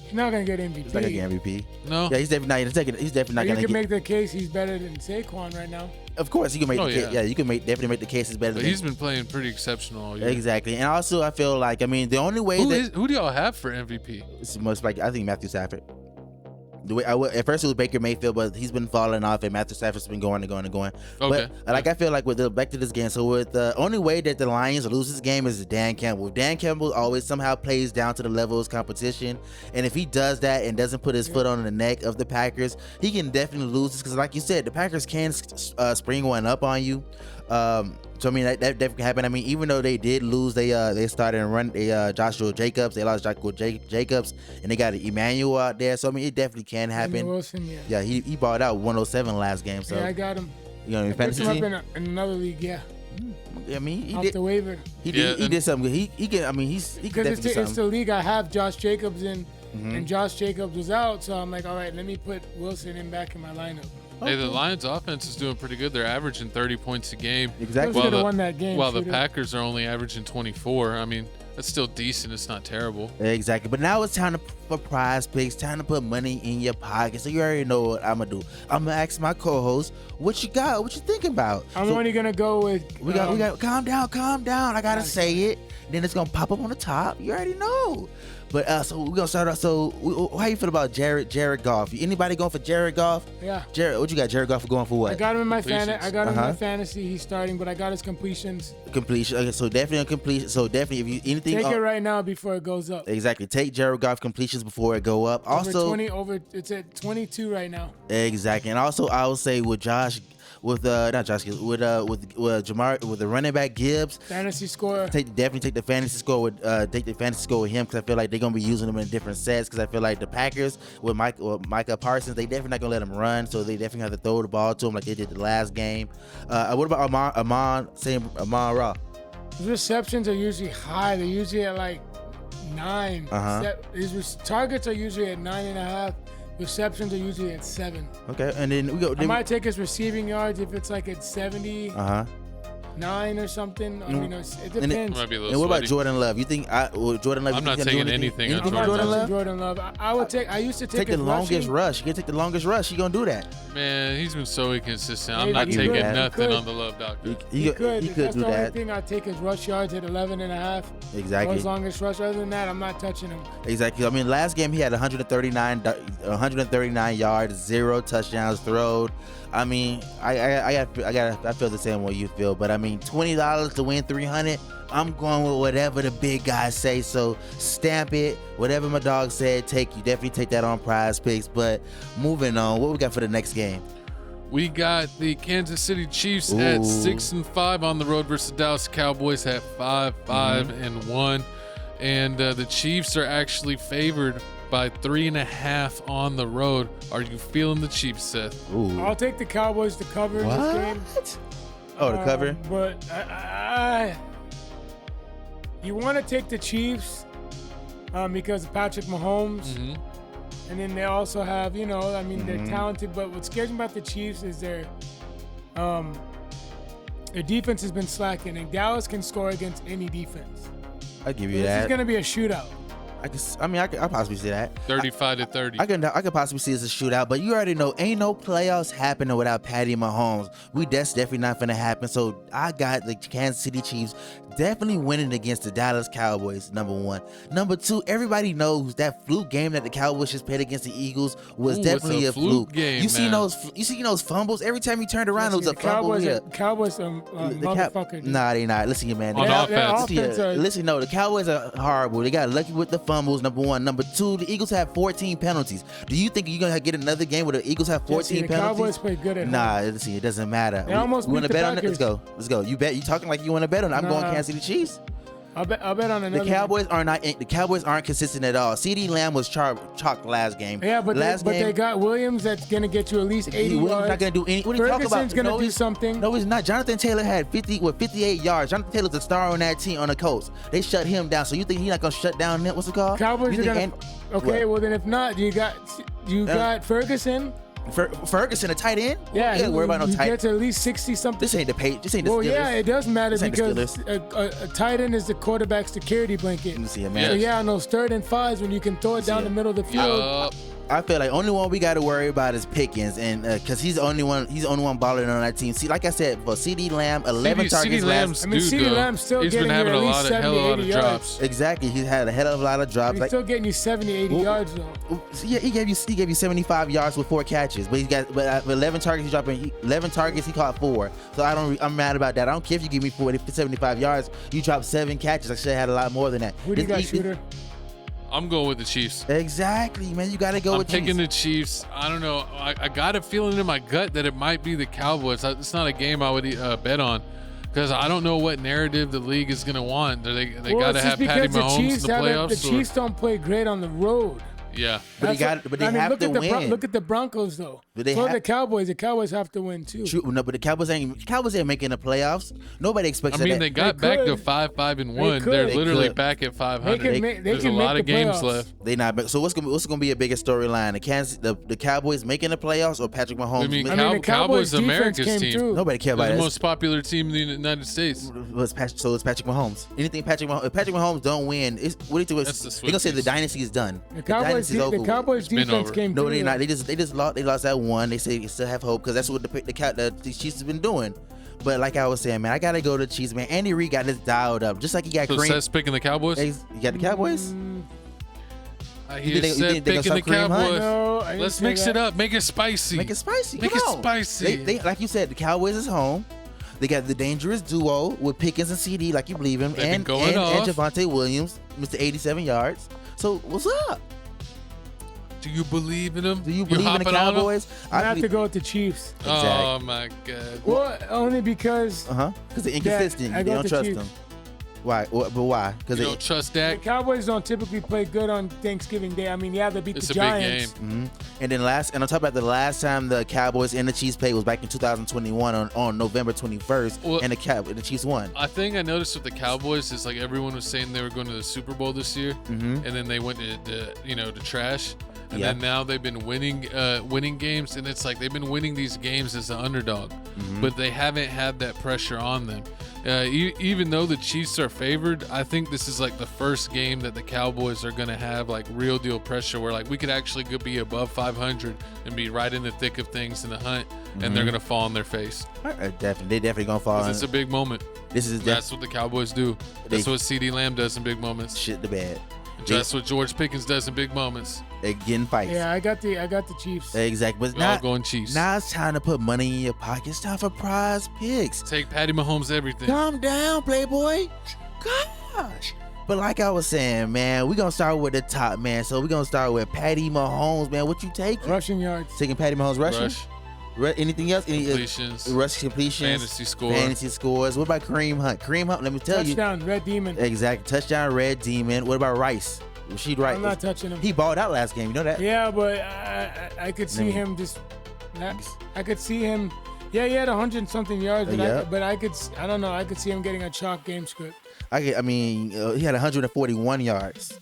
He's not gonna get MVP. He's not gonna get MVP. No. Yeah, he's definitely not gonna take it. He's definitely not gonna get. You can make the case he's better than Saquon right now. Of course, you can make the case. Yeah, you can definitely make the case he's better. But he's been playing pretty exceptional all year. Exactly, and also I feel like, I mean, the only way who do y'all have for MVP? It's most like, I think Matthew Stafford. The way at first it was Baker Mayfield, but he's been falling off, and Matthew Stafford's been going. Okay. But I feel like back to this game. So with the only way that the Lions lose this game is Dan Campbell. Dan Campbell always somehow plays down to the level of his competition, and if he does that and doesn't put his foot on the neck of the Packers, he can definitely lose this. Because like you said, the Packers can spring one up on you. So I mean that definitely happened. I mean, even though they did lose, they started and run Joshua Jacobs. They lost Joshua Jacobs, and they got Emmanuel out there. So I mean, it definitely can happen. Wilson, yeah, he balled out 107 last game. So yeah, I got him. You know, in fantasy team? In another league, yeah. I mean, he off did the waiver. He did something good. He can. I mean, he could definitely do something. It's the league I have Josh Jacobs in, and Josh Jacobs was out, so I'm like, all right, let me put Wilson back in my lineup. Hey, the Lions offense is doing pretty good. They're averaging 30 points a game. Exactly. While the Packers are only averaging 24. I mean, That's still decent. It's not terrible. Exactly. But now it's time for prize picks, time to put money in your pocket. So you already know what I'm gonna do. I'm gonna ask my co-host, what you got? What you thinking about? I'm only gonna go with we got calm down. I gotta say it. Then it's gonna pop up on the top. You already know. But so we're gonna start off. So how you feel about Jared Goff? Anybody going for Jared Goff? Yeah. Jared, what you got? Jared Goff going for what? I got him in my Completions. I got him in my fantasy. He's starting, but I got his completions. Completion. Okay, so definitely on completion. So definitely, if you anything, Take it right now before it goes up. Exactly. Take Jared Goff completions before it go up. Also, it's at 22 right now. Exactly. And also, I would say with Jamar, with the running back Gibbs, Fantasy score. Definitely take the fantasy score with him, because I feel like they're gonna be using him in different sets. Because I feel like the Packers with Micah Parsons, they definitely not gonna let him run, so they definitely have to throw the ball to him like they did the last game. What about Amon Ra? His receptions are usually high. They're usually at like 9. His targets are usually at 9.5. Receptions are usually at 7. Okay, and then we go. I might take his receiving yards if it's like at 70. 9 or something. I mean, it depends. Might be a little And what about sweaty. Jordan Love? You think Jordan Love? I'm not taking anything on from Jordan Love. I would take. I used to take the his longest rushing. rush. You can take the longest rush. You gonna do that? Man, he's been so inconsistent. I'm Maybe not he taking could. nothing He could. on the Love doctor. He could. could That's do the only that. thing. I'd take his rush yards at 11.5. Exactly. His longest rush. Other than that, I'm not touching him. Exactly. I mean, last game he had 139 yards, 0 touchdowns thrown. I mean, I feel the same way you feel, but I mean, $20 to win 300. I'm going with whatever the big guys say. So stamp it. Whatever my dog said, definitely take that on prize picks. But moving on, what we got for the next game? We got the Kansas City Chiefs at 6-5 on the road versus Dallas Cowboys at 5-1, and the Chiefs are actually favored by 3.5 on the road. Are you feeling the Chiefs, Seth? Ooh. I'll take the Cowboys to cover in this game. Oh, the cover? But you want to take the Chiefs because of Patrick Mahomes. And then they also have, they're talented. But what scares me about the Chiefs is their defense has been slacking. And Dallas can score against any defense. I'll give you This that. is going to be a shootout. I can possibly see that. 35-30. I can possibly see it as a shootout, but you already know ain't no playoffs happening without Patty Mahomes. That's definitely not gonna happen. So I got the Kansas City Chiefs definitely winning against the Dallas Cowboys. Number 1. Number 2, everybody knows that fluke game that the Cowboys just played against the Eagles was definitely a fluke game. You seen those fumbles every time you turned around. It was a fumble. Cowboys motherfucker. Nah, they not. Listen here, man. On offense. Listen, no, the Cowboys are horrible. They got lucky with the fumbles, number 1. Number 2, the Eagles have 14 penalties. Do you think you're going to get another game where the Eagles have 14 penalties? The Cowboys play good at home. Nah, listen, it doesn't matter. They almost want to beat the bet on it? Packers. Let's go. You talking like you want to bet on it. I'm going Kansas City Chiefs. I'll bet on another. The Cowboys aren't consistent at all. CD Lamb was chalked last game. Yeah, but they got Williams that's gonna get you at least 80 yards. Williams not gonna do any. What are you talking about? Ferguson's gonna do something. No, he's not. Jonathan Taylor had 58 yards. Jonathan Taylor's a star on that team on the Colts. They shut him down. So you think he's not gonna shut down what's it called? Cowboys are gonna. Okay, well then if not, you got Ferguson. Ferguson, a tight end? Yeah, you worry about no tight end. Gets at least 60 something. This ain't the Steelers. Well, yeah, it does matter this because a tight end is the quarterback's security blanket. Let me see it, man. So yeah, on those 3rd and 5s when you can throw it down the middle of the field. I feel like only one we got to worry about is Pickens, and because he's the only one balling on that team. See, like I said, for CD Lamb, 11 targets last. CD Lamb's still he's getting been having you at a least 70, 80 yards. Drops. Exactly, he's had a hell of a lot of drops. He's still getting you 70, 80 yards though. Yeah, he gave you 75 yards with 4 catches, but 11 targets. He's dropping 11 targets. He caught 4. So I'm mad about that. I don't care if you give me 75 yards. You dropped 7 catches. I should have had a lot more than that. Who do you got, Shooter? I'm going with the Chiefs. Exactly, man. You got to go with Chiefs. I'm picking the Chiefs. I don't know. I got a feeling in my gut that it might be the Cowboys. It's not a game I would bet on because I don't know what narrative the league is going to want. They got to have Patty Mahomes in the playoffs. The Chiefs don't play great on the road. Yeah. But they have to win. Look at the Broncos, though. But they So have, the Cowboys have to win too. true, no, but the Cowboys ain't making the playoffs. Nobody expects I mean, that. they got They back to could. 5-5-1. could. They're They literally could. back at 500. They can There's a make lot the of games playoffs. left. They not. So what's gonna be a bigger storyline? The Cowboys making the playoffs or Patrick Mahomes? I mean, I mean, the Cowboys defense America's came team. through. Nobody care They're about the it. most popular team in the United States. So it's Patrick Mahomes. Anything Patrick Mahomes, if Patrick Mahomes don't win, what do you think? That's the They're gonna say the Swifties. dynasty is done. The Cowboys, over with. Cowboys been defense over. came No, through. they're not. They lost that one. They say they still have hope because that's what the Chiefs have been doing. But like I was saying, man, I gotta go to the Chiefs, man. Andy Reid got this dialed up, just like he got So Kareem. Seth's picking the Cowboys? You got the Cowboys. I You hear think they Seth gonna picking the start Kareem Hunt? Cowboys. No, I didn't Let's say mix that. it up. Make it spicy. Make it spicy. Make Come it on. spicy. They like you said, the Cowboys is home. They got the dangerous duo with Pickens and CD, like you believe him, They've been and going off. Javonte Williams, Mr. 87 yards. So what's up? Do you believe in them? Do you believe in the hopping on 'em? Cowboys? I have to go with the Chiefs. Oh my God. Well, only because Because they're inconsistent. I They go don't with the trust Chiefs. them. Why? But why? Because You don't trust the Dak? Cowboys don't typically play good on Thanksgiving Day. I mean, yeah, they beat It's the a big Giants. game. And then on top of that, the last time the Cowboys and the Chiefs played was back in 2021 on November 21st, Well- and the Chiefs won. I think I noticed with the Cowboys is like everyone was saying they were going to the Super Bowl this year, and then they went to trash, and Yeah. then now they've been winning games, and it's like they've been winning these games as the underdog, but they haven't had that pressure on them. Even though the Chiefs are favored, I think this is like the first game that the Cowboys are going to have like real deal pressure where like we could actually go be above 500 and be right in the thick of things in the hunt, and they're going to fall on their face. They definitely gonna fall. 'Cause it's a big moment. This That's what the Cowboys do. That's what CeeDee Lamb does in big moments. shit the bed. That's what George Pickens does in big moments. They're getting fights. Yeah, I got the Chiefs. Exactly. But We're all now, going Chiefs. now it's time to put money in your pocket. It's time for prize picks. Take Patty Mahomes everything. Calm down, Playboy. Gosh. But like I was saying, man, we're going to start with the top, man. So we're going to start with Patty Mahomes, man. What you taking? Rushing yards. Taking Patty Mahomes rushing? Rush, Anything else? Any completions, rush completions? fantasy score. Fantasy scores. What about Kareem Hunt? Kareem Hunt, let me tell Touchdown, Red Demon. you. Exactly. Touchdown, Red Demon. What about Rice? Rashid Rice. I'm not touching him. He balled out last game. You know that? Yeah, but I could see him just. I could see him. Yeah, he had 100-something yards, but Yeah. I don't know. I could see him getting a chalk game script. He had 141 yards.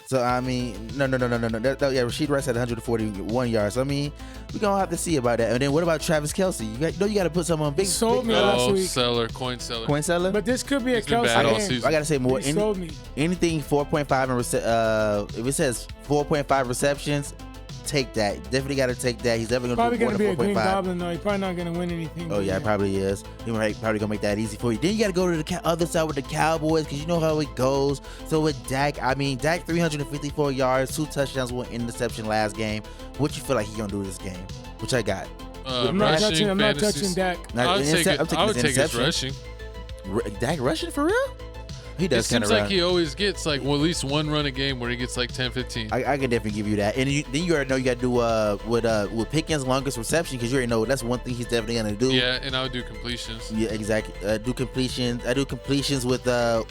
So, I mean, no. Rashid Rice had 141 yards. So, I mean, we're going to have to see about that. And then what about Travis Kelce? You got to put someone big. Sold me big, last week. Coin seller. Coin seller? But this could be a He's been Kelsey bad all game. season. I got to say more. He sold me. Anything 4.5 if it says 4.5 receptions, take that. Definitely got to take that. He's definitely Probably going to going do to be a 4.5. Green Goblin, though. He's probably not going to win anything. Oh, yeah, it probably is. He probably going to make that easy for you. Then you got to go to the other side with the Cowboys because you know how it goes. So with Dak, Dak 354 yards, 2 touchdowns, 1 interception last game. What you feel like he going to do this game? Which I got. I'm not touching Dak. I would take his interception. rushing. Dak rushing for real? He It does kind seems of like he always gets like at least one run a game where he gets like 10, 15. I can definitely give you that. And then you already know you got to do with Pickens' longest reception because you already know that's one thing he's definitely going to do. Yeah, and I would do completions. Yeah, exactly. Do completions. I do completions with Patrick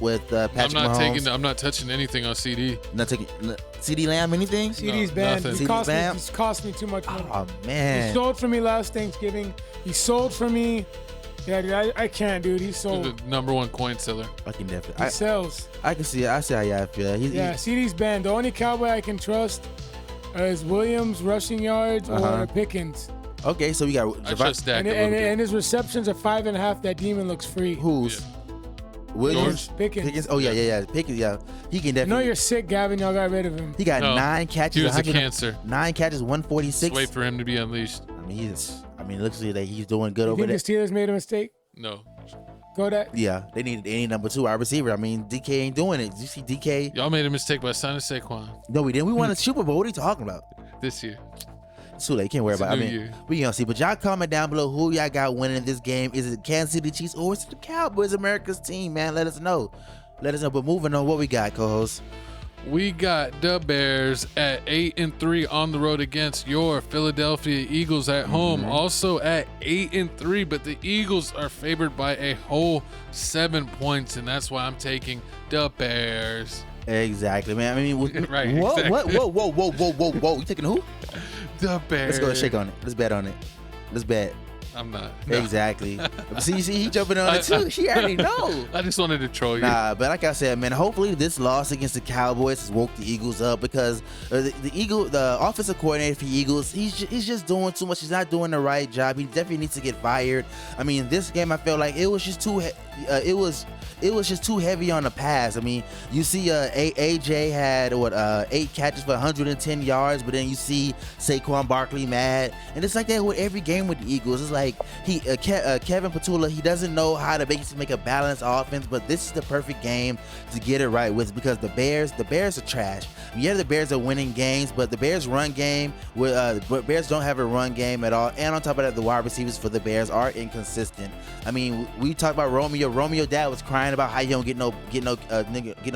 Mahomes. I'm not touching anything on CD. Not taking CD Lamb anything. CD's banned. nothing. He's cost me too much money. Oh He man. sold for me last Thanksgiving. He sold for me. Yeah, dude, I can't, dude. He The sold. number one coin seller. I can He definitely. sells. I can see it. I see how y'all feel. Yeah, CD's banned. The only Cowboy I can trust is Williams rushing yards or Pickens. Okay, so we got I trust Dak And, a little and, bit. and his receptions are 5.5. That demon looks free. who's Williams. George. Pickens. Oh yeah. Pickens. Yeah, he can I know definitely. you're sick, Gavin. Y'all got rid of him. He got No, 9 catches. He was a 100 cancer. 9 catches, 146. Just wait for him to be unleashed. I mean, it looks like he's doing good You over think the there. Steelers made a mistake? No. Kodak? Yeah, they need number 2 wide receiver. I mean, DK ain't doing it. Did you see DK? Y'all made a mistake by signing Saquon No, we didn't. We won a Super Bowl. What are you talking about? this year. It's too late. Can't worry It's a about it. I new mean, year. we gonna see. But y'all comment down below who y'all got winning this game. Is it Kansas City Chiefs or is it the Cowboys, America's team, man? Let us know. But moving on, what we got, co-host? We got the Bears at 8-3 on the road against your Philadelphia Eagles at home. Also at 8-3, but the Eagles are favored by a whole 7 points, and that's why I'm taking the Bears. Exactly, man. I mean, Right, Whoa, exactly. whoa. You taking who? The Bears. Let's go shake on it. Let's bet on it. Let's bet. I'm not. No. Exactly. See, he jumping on it too. She already know. I just wanted to troll you. Nah, but like I said, man, hopefully this loss against the Cowboys has woke the Eagles up because the offensive coordinator for the Eagles, he's just doing too much. He's not doing the right job. He definitely needs to get fired. I mean, this game I felt like it was just too. It was just too heavy on the pass. I mean, you see AJ had 8 catches for 110 yards, but then you see Saquon Barkley mad, and it's like that with every game with the Eagles. It's like Kevin Patula, he doesn't know how to make a balanced offense, but this is the perfect game to get it right with because the Bears are trash. Yeah, the Bears are winning games, but the Bears run game Bears don't have a run game at all, and on top of that, the wide receivers for the Bears are inconsistent. I mean, we talked about Romeo. Dad was crying about how he don't get no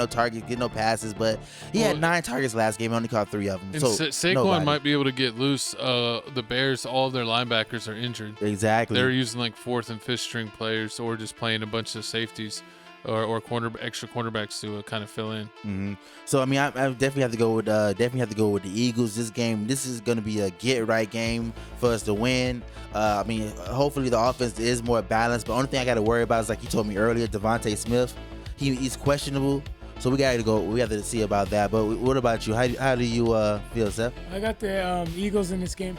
targets, get no passes, but he had 9 targets last game, only caught 3 of them. So Saquon might be able to get loose. The Bears, all of their linebackers are injured. Exactly. They're using like 4th and 5th string players, or just playing a bunch of safeties or extra cornerbacks to kind of fill in. Mm-hmm. So I mean, I definitely have to go with the Eagles. This is going to be a get right game for us to win. I mean, hopefully the offense is more balanced. But the only thing I got to worry about is, like you told me earlier, Devontae Smith. He's questionable, so we got to go. We have to see about that. But what about you? How do you feel, Seth? I got the Eagles in this game.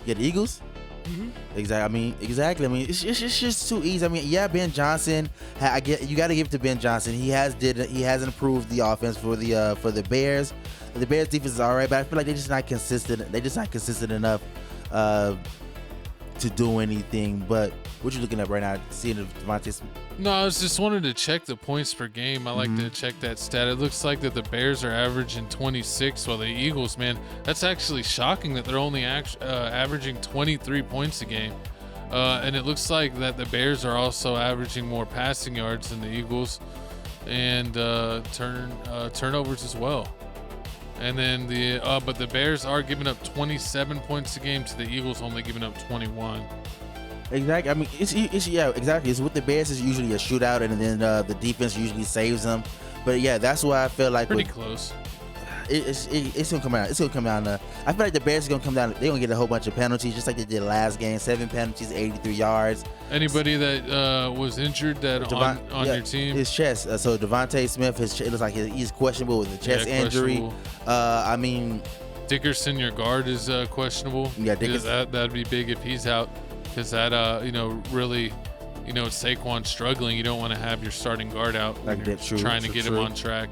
Yeah, the Eagles. Mm-hmm. Exactly. I mean, it's just too easy. I mean, yeah, Ben Johnson. You got to give it to Ben Johnson. He has improved the offense for the Bears. The Bears defense is all right, but I feel like they're just not consistent. They're just not consistent enough to do anything. But what you looking at right now? Seeing Devontae Smith? No, I was just wanted to check the points per game. I like to check that stat. It looks like that the Bears are averaging 26, while the Eagles, man, that's actually shocking that they're only averaging 23 points a game. And it looks like that the Bears are also averaging more passing yards than the Eagles, and turnovers as well. And then but the Bears are giving up 27 points a game to the Eagles only giving up 21. Exactly. I mean, it's exactly. It's with the Bears. It's usually a shootout, and then the defense usually saves them. But yeah, that's why I feel like pretty close. It's gonna come out. It's gonna come down to. I feel like the Bears are gonna come down. They're gonna get a whole bunch of penalties, just like they did last game. 7 penalties, 83 yards. Anybody that was injured that on your team? His chest. So Devontae Smith, it looks like he's questionable with a chest injury. I mean, Dickerson, your guard, is questionable. Yeah, Dickerson. That'd be big if he's out, because that really. Saquon struggling. You don't want to have your starting guard out. Trying to get him on track.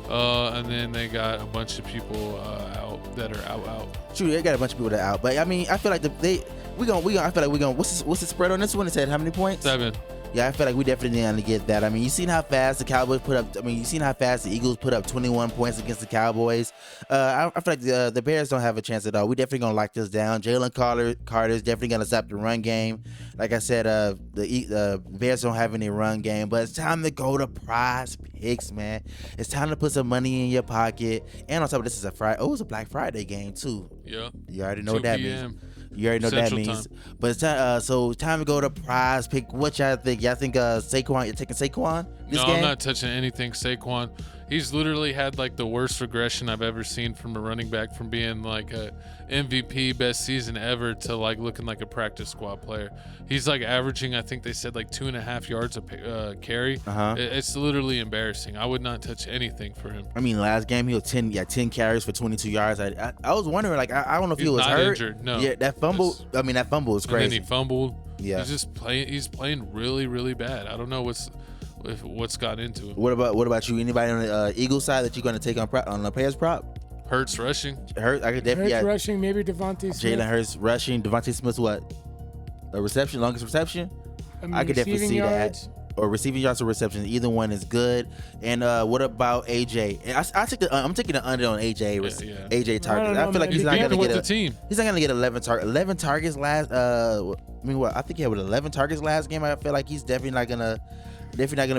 And then they got a bunch of people out that are out. True, they got a bunch of people that are out. But I mean, I feel like I feel like we're going. What's the spread on this one? It said how many points? 7. Yeah, I feel like we definitely need to get that. I mean, you seen how fast the Cowboys put up. I mean, you seen how fast the Eagles put up 21 points against the Cowboys. I feel like the Bears don't have a chance at all. We definitely gonna lock this down. Jalen Carter is definitely gonna stop the run game. Like I said, the Bears don't have any run game, but it's time to go to Prize Picks, man. It's time to put some money in your pocket. And on top of this, is a Friday. Oh, it's a Black Friday game too. Yeah. You already know what that means. You already know Central that means. time. But it's time, so time to go to Prize Pick. What y'all think? Y'all think Saquon? You're taking Saquon this game? No, I'm not touching anything Saquon. He's literally had like the worst regression I've ever seen from a running back, from being like a MVP best season ever to like looking like a practice squad player. He's like averaging, I think they said, like 2.5 yards a carry. It's literally embarrassing. I would not touch anything for him. I mean, last game he was 10 carries for 22 yards. I was wondering, like, I don't know if he was not hurt. Injured. No. Yeah, that fumble. That fumble was crazy. And then he fumbled. Yeah. He's just playing. He's playing really, really bad. I don't know what's got into him. What about you? Anybody on the Eagles side that you're going to take on the players prop? Hurts rushing. I could definitely. Hurts rushing, maybe Devontae Smith. Jalen Hurts rushing. Devontae Smith, what? A reception, longest reception. I could definitely see yards. that. Or receiving yards or reception. Either one is good. And what about AJ? And I'm taking the under on AJ. Yeah. AJ targets. I feel like he's not going to get the team. He's not going to get 11 targets last. I mean, what? I think he had 11 targets last game. I feel like he's definitely not gonna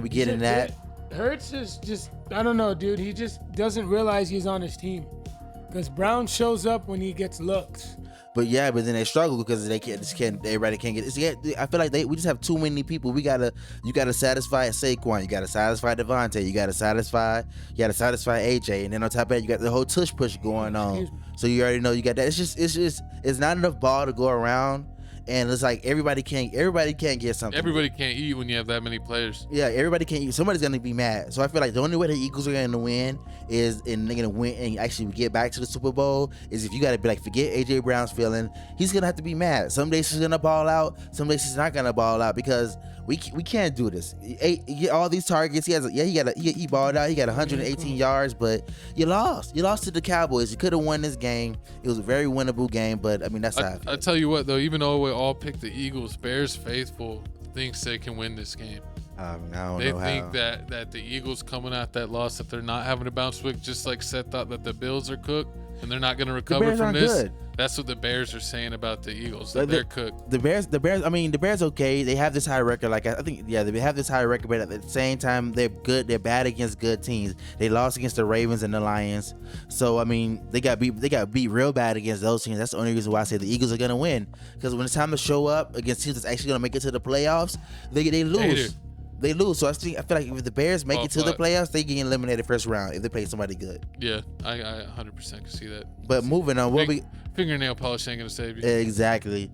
be getting that. Hurts is just, I don't know, dude. He just doesn't realize he's on his team, because Brown shows up when he gets looks. But then they struggle because everybody can't get. I feel like we just have too many people. You gotta satisfy Saquon, you gotta satisfy Devontae, you gotta satisfy AJ, and then on top of that, you got the whole tush push going on. So you already know you got that. It's not enough ball to go around. And it's like everybody can't get something. Everybody can't eat when you have that many players. Yeah, everybody can't eat. Somebody's gonna be mad. So I feel like the only way the Eagles are gonna win and they're gonna win and actually get back to the Super Bowl is if you gotta be like, forget AJ Brown's feeling. He's gonna have to be mad. Some days he's gonna ball out. Some days he's not gonna ball out because we can't do this. He get all these targets. He balled out. He got 118 yards, but you lost. You lost to the Cowboys. You could have won this game. It was a very winnable game, but I mean that's how I feel. I tell you what though, even though we all picked the Eagles, Bears faithful thinks they can win this game. They think that the Eagles coming out that loss, if they're not having a bounce week, just like Seth thought that the Bills are cooked and they're not going to recover from this. Good. That's what the Bears are saying about the Eagles. They're cooked. The Bears. I mean, the Bears okay. They have this high record. Like I think, they have this high record, but at the same time, they're good. They're bad against good teams. They lost against the Ravens and the Lions. So I mean, they got beat real bad against those teams. That's the only reason why I say the Eagles are gonna win. Because when it's time to show up against teams that's actually gonna make it to the playoffs, they lose. They lose. So I feel like if the Bears make it to the playoffs, they get eliminated first round if they play somebody good. Yeah, I 100% can see that. But moving on, fingernail polish ain't gonna save you. Exactly.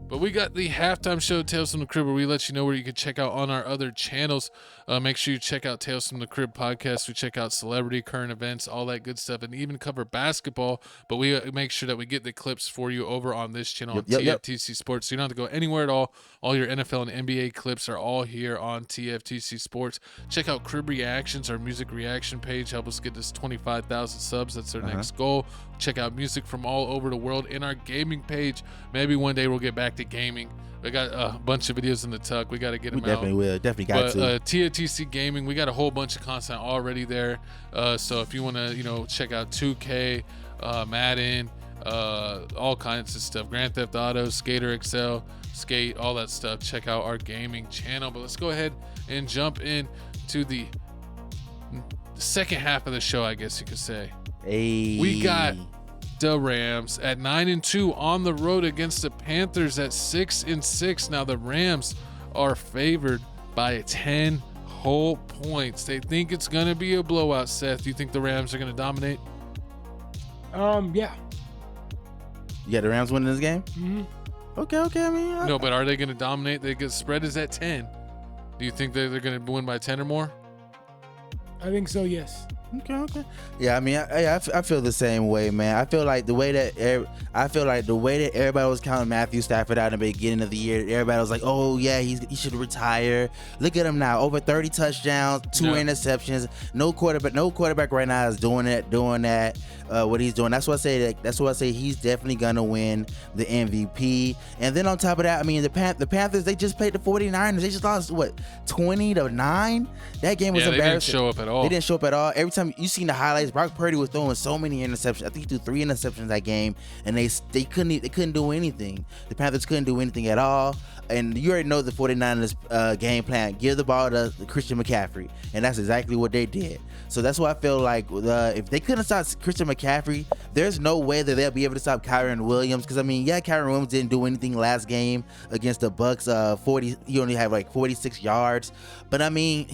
But we got the halftime show, Tales from the Crib, where we let you know where you can check out on our other channels. Make sure you check out Tales from the Crib podcast. We check out celebrity, current events, all that good stuff, and even cover basketball. But we make sure that we get the clips for you over on this channel, TFTC Sports. So you don't have to go anywhere at all. All your NFL and NBA clips are all here on TFTC Sports. Check out Crib Reactions, our music reaction page. Help us get this 25,000 subs. That's our next goal. Check out music from all over the world in our gaming page. Maybe one day we'll get back to gaming. We got a bunch of videos in the tuck. We got to get them out. Definitely will. Definitely got to. TFTC Gaming, we got a whole bunch of content already there. So if you want to, check out 2K, Madden, all kinds of stuff, Grand Theft Auto, Skater XL, Skate, all that stuff. Check out our gaming channel. But let's go ahead and jump in to the second half of the show, I guess you could say. Hey. We got the Rams at 9-2 on the road against the Panthers at 6-6. Now the Rams are favored by 10 whole points. They think it's going to be a blowout. Seth, do you think the Rams are going to dominate? Yeah. You got the Rams winning this game? Mm-hmm. Okay. I mean, no, but are they going to dominate? The spread is at 10. Do you think they're going to win by 10 or more? I think so, yes. Okay. Yeah, I mean, I feel the same way, man. I feel like the way that everybody was counting Matthew Stafford out in the beginning of the year, everybody was like, "Oh yeah, he should retire." Look at him now, over 30 touchdowns, 2 interceptions. No quarterback right now is doing that. What he's doing. That's why I say he's definitely gonna win the MVP. And then on top of that, I mean, the Panthers, they just played the 49ers. They just lost 20-9. That game was embarrassing. They didn't show up at all. They didn't show up at all. Every time you seen the highlights, Brock Purdy was throwing so many interceptions. I think he threw 3 interceptions that game, and they couldn't do anything. The Panthers couldn't do anything at all. And you already know the 49ers game plan. Give the ball to Christian McCaffrey. And that's exactly what they did. So that's why I feel like if they couldn't stop Christian McCaffrey, there's no way that they'll be able to stop Kyren Williams. Because, I mean, Kyren Williams didn't do anything last game against the Bucks. He only had like 46 yards. But, I mean,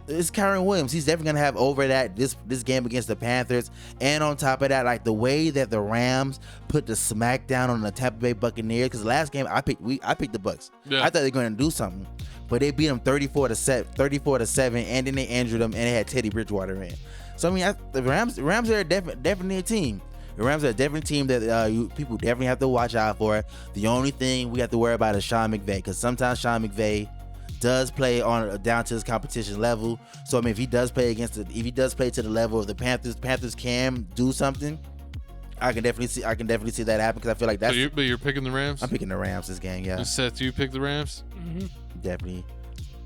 it's Kyren Williams. He's definitely going to have over this game against the Panthers. And on top of that, like the way that the Rams put the smackdown on the Tampa Bay Buccaneers. Because last game, I picked the Bucks. Yeah. I thought they were going to do something. But they beat them 34-7, and then they injured them, and they had Teddy Bridgewater in. So I mean, the Rams are definitely a team. The Rams are a different team that people definitely have to watch out for. The only thing we have to worry about is Sean McVay, because sometimes Sean McVay does play down to his competition level. So I mean, if he does play to the level of the Panthers can do something. I can definitely see that happen, because I feel like that's. But you're picking the Rams? I'm picking the Rams this game, yeah. And Seth, do you pick the Rams? Mm-hmm. Definitely.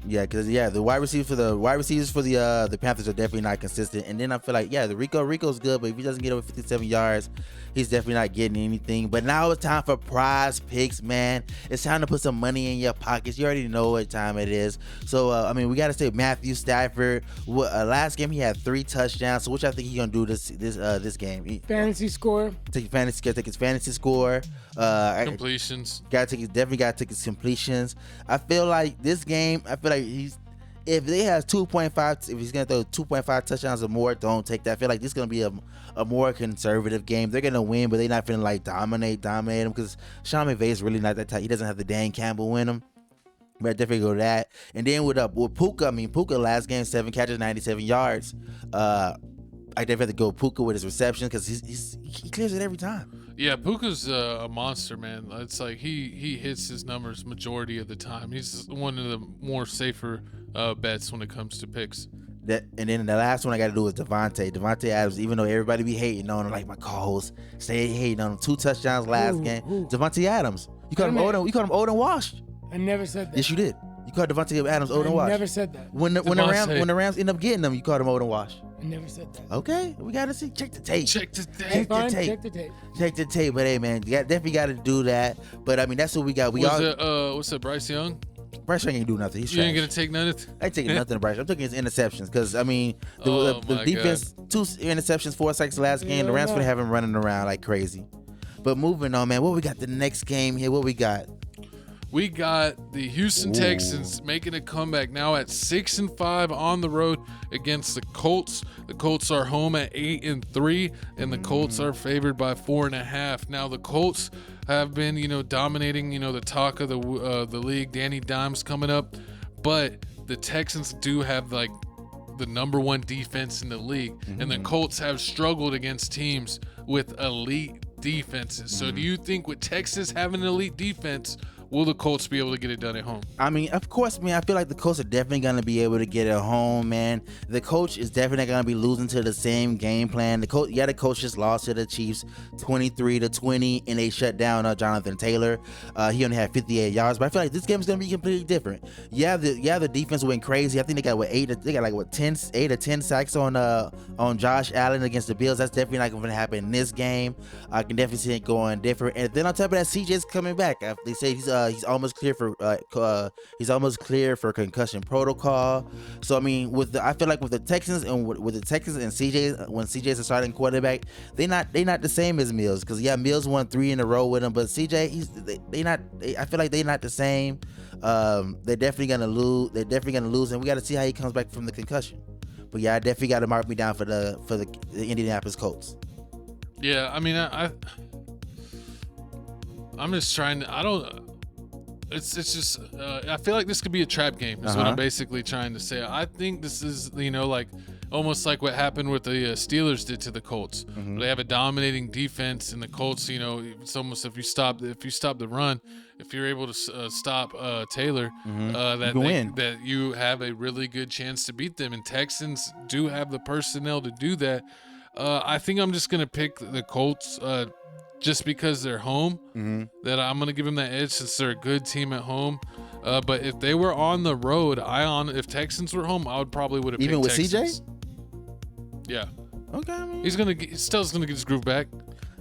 Yeah, because the wide receivers for the Panthers are definitely not consistent. And then I feel like the Rico's good, but if he doesn't get over 57 yards, he's definitely not getting anything. But now it's time for prize picks, man. It's time to put some money in your pockets. You already know what time it is. So we got to say Matthew Stafford. Last game he had 3 touchdowns. So what y'all think he's gonna do this game? Fantasy score. Take his fantasy score. Completions. Definitely got to take his completions. I feel like this game. If he has 2.5, if he's gonna throw 2.5 touchdowns or more, don't take that. I feel like this is gonna be a more conservative game. They're gonna win, but they're not finna like dominate them because Sean McVay is really not that type. He doesn't have the Dan Campbell in him. But I definitely go to that. And then with Puka, Puka last game 7 catches, 97 yards. I definitely have to go Puka with his reception because he clears it every time. Yeah, Puka's a monster, man. It's like he hits his numbers majority of the time. He's one of the more safer bets when it comes to picks. And then the last one I got to do is Devontae Adams. Even though everybody be hating on him, like my co-host stay hating on him, 2 touchdowns last game. Devontae Adams, you called him old and washed. I never said that. Yes, you did. You called Devontae Adams old and washed. I never said that. When the Rams end up getting them, you called him old and washed. I never said that. Okay, we gotta see. Check the tape. Check the tape. Check the tape. But hey, man, you definitely got to do that. But that's what we got. What's that? Bryce Young. Bryce Young ain't do nothing. He's you ain't trash. gonna take none. I ain't taking nothing to Bryce. I'm taking his interceptions because the defense, 2 interceptions, 4 sacks last game. The Rams gonna have him running around like crazy. But moving on, man. What we got the next game here? What we got? We got the Houston Texans making a comeback now at 6-5 on the road against the Colts. The Colts are home at 8-3, and the Colts are favored by 4.5. Now the Colts have been, dominating, the talk of the league. Danny Dimes coming up, but the Texans do have like the number 1 defense in the league, and the Colts have struggled against teams with elite defenses. So do you think with Texas having an elite defense, will the Colts be able to get it done at home? Of course, man. I feel like the Colts are definitely going to be able to get it home, man. The coach is definitely going to be losing to the same game plan. The coach just lost to the Chiefs 23-20, and they shut down Jonathan Taylor. He only had 58 yards, but I feel like this game is going to be completely different. The defense went crazy. I think they got 8 or 10 sacks on Josh Allen against the Bills. That's definitely not going to happen in this game. I can definitely see it going different. And then on top of that, CJ's coming back. They say he's almost clear for concussion protocol. So I feel like with the Texans and CJ, when CJ's a starting quarterback, they not the same as Myles, because Myles won 3 in a row with him, but CJ I feel like they're not the same. They're definitely gonna lose, and we got to see how he comes back from the concussion. But I definitely got to mark me down for the Indianapolis Colts. Yeah, I'm just trying to. It's just. I feel like this could be a trap game. Is what I'm basically trying to say. I think this is almost like what happened with the Steelers did to the Colts. They have a dominating defense, and the Colts. It's almost if you stop the run, if you're able to stop Taylor, that you have a really good chance to beat them. And Texans do have the personnel to do that. I think I'm just gonna pick the Colts. Just because they're home, that I'm going to give them that edge since they're a good team at home. But if they were on the road, if Texans were home, I would probably would have picked Texans. CJ? Yeah. Okay. He's going to get his groove back.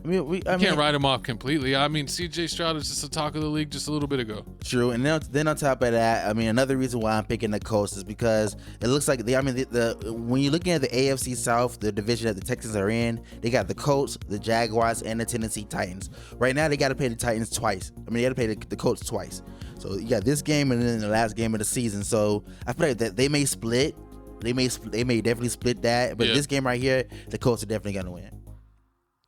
You can't write him off completely. CJ Stroud is just the talk of the league just a little bit ago. True, and then on top of that, another reason why I'm picking the Colts is because it looks like when you're looking at the AFC South, the division that the Texans are in, they got the Colts, the Jaguars, and the Tennessee Titans. Right now, they got to play the Titans twice. They got to play the Colts twice. So you got this game and then the last game of the season. So I feel like that they may split. They may definitely split that. But this game right here, the Colts are definitely gonna win.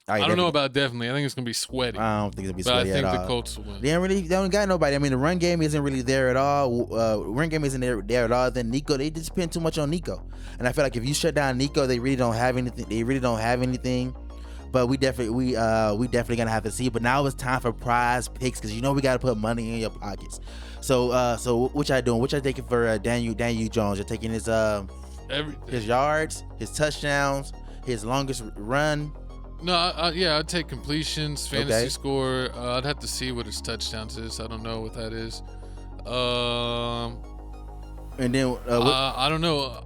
I don't know about definitely. I think it's going to be sweaty. I don't think it's going to be sweaty at all. But I think the Colts will win. They don't got nobody. The run game isn't really there at all. Run game isn't there at all. Then Nico, they just depend too much on Nico. And I feel like if you shut down Nico, they really don't have anything. But we definitely going to have to see. But now it's time for prize picks because we got to put money in your pockets. So what y'all doing? What y'all taking for Daniel Jones? You're taking his yards, his touchdowns, his longest run. No, I'd take completions, fantasy score. I'd have to see what his touchdowns is. I don't know what that is. And then I don't know.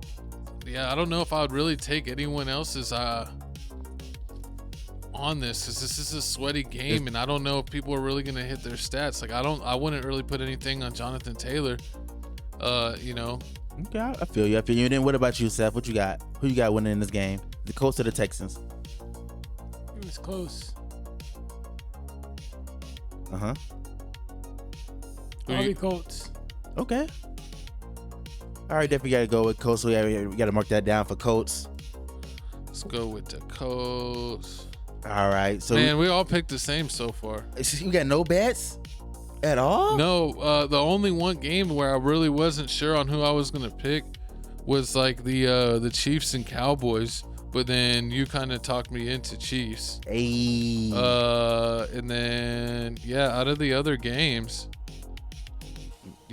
Yeah, I don't know if I would really take anyone else's on this, because this is a sweaty game, and I don't know if people are really gonna hit their stats. Like I wouldn't really put anything on Jonathan Taylor. You know. Okay, I feel you. And then what about you, Seth? What you got? Who you got winning in this game? The Colts or the Texans? It was close. Probably Colts. Okay. All right, definitely got to go with Colts. So we got to mark that down for Colts. Let's go with the Colts. All right. So man, we all picked the same so far. You got no bets at all? No. The only one game where I really wasn't sure on who I was gonna pick was like the Chiefs and Cowboys. But then you kind of talked me into Chiefs. Hey. And then out of the other games,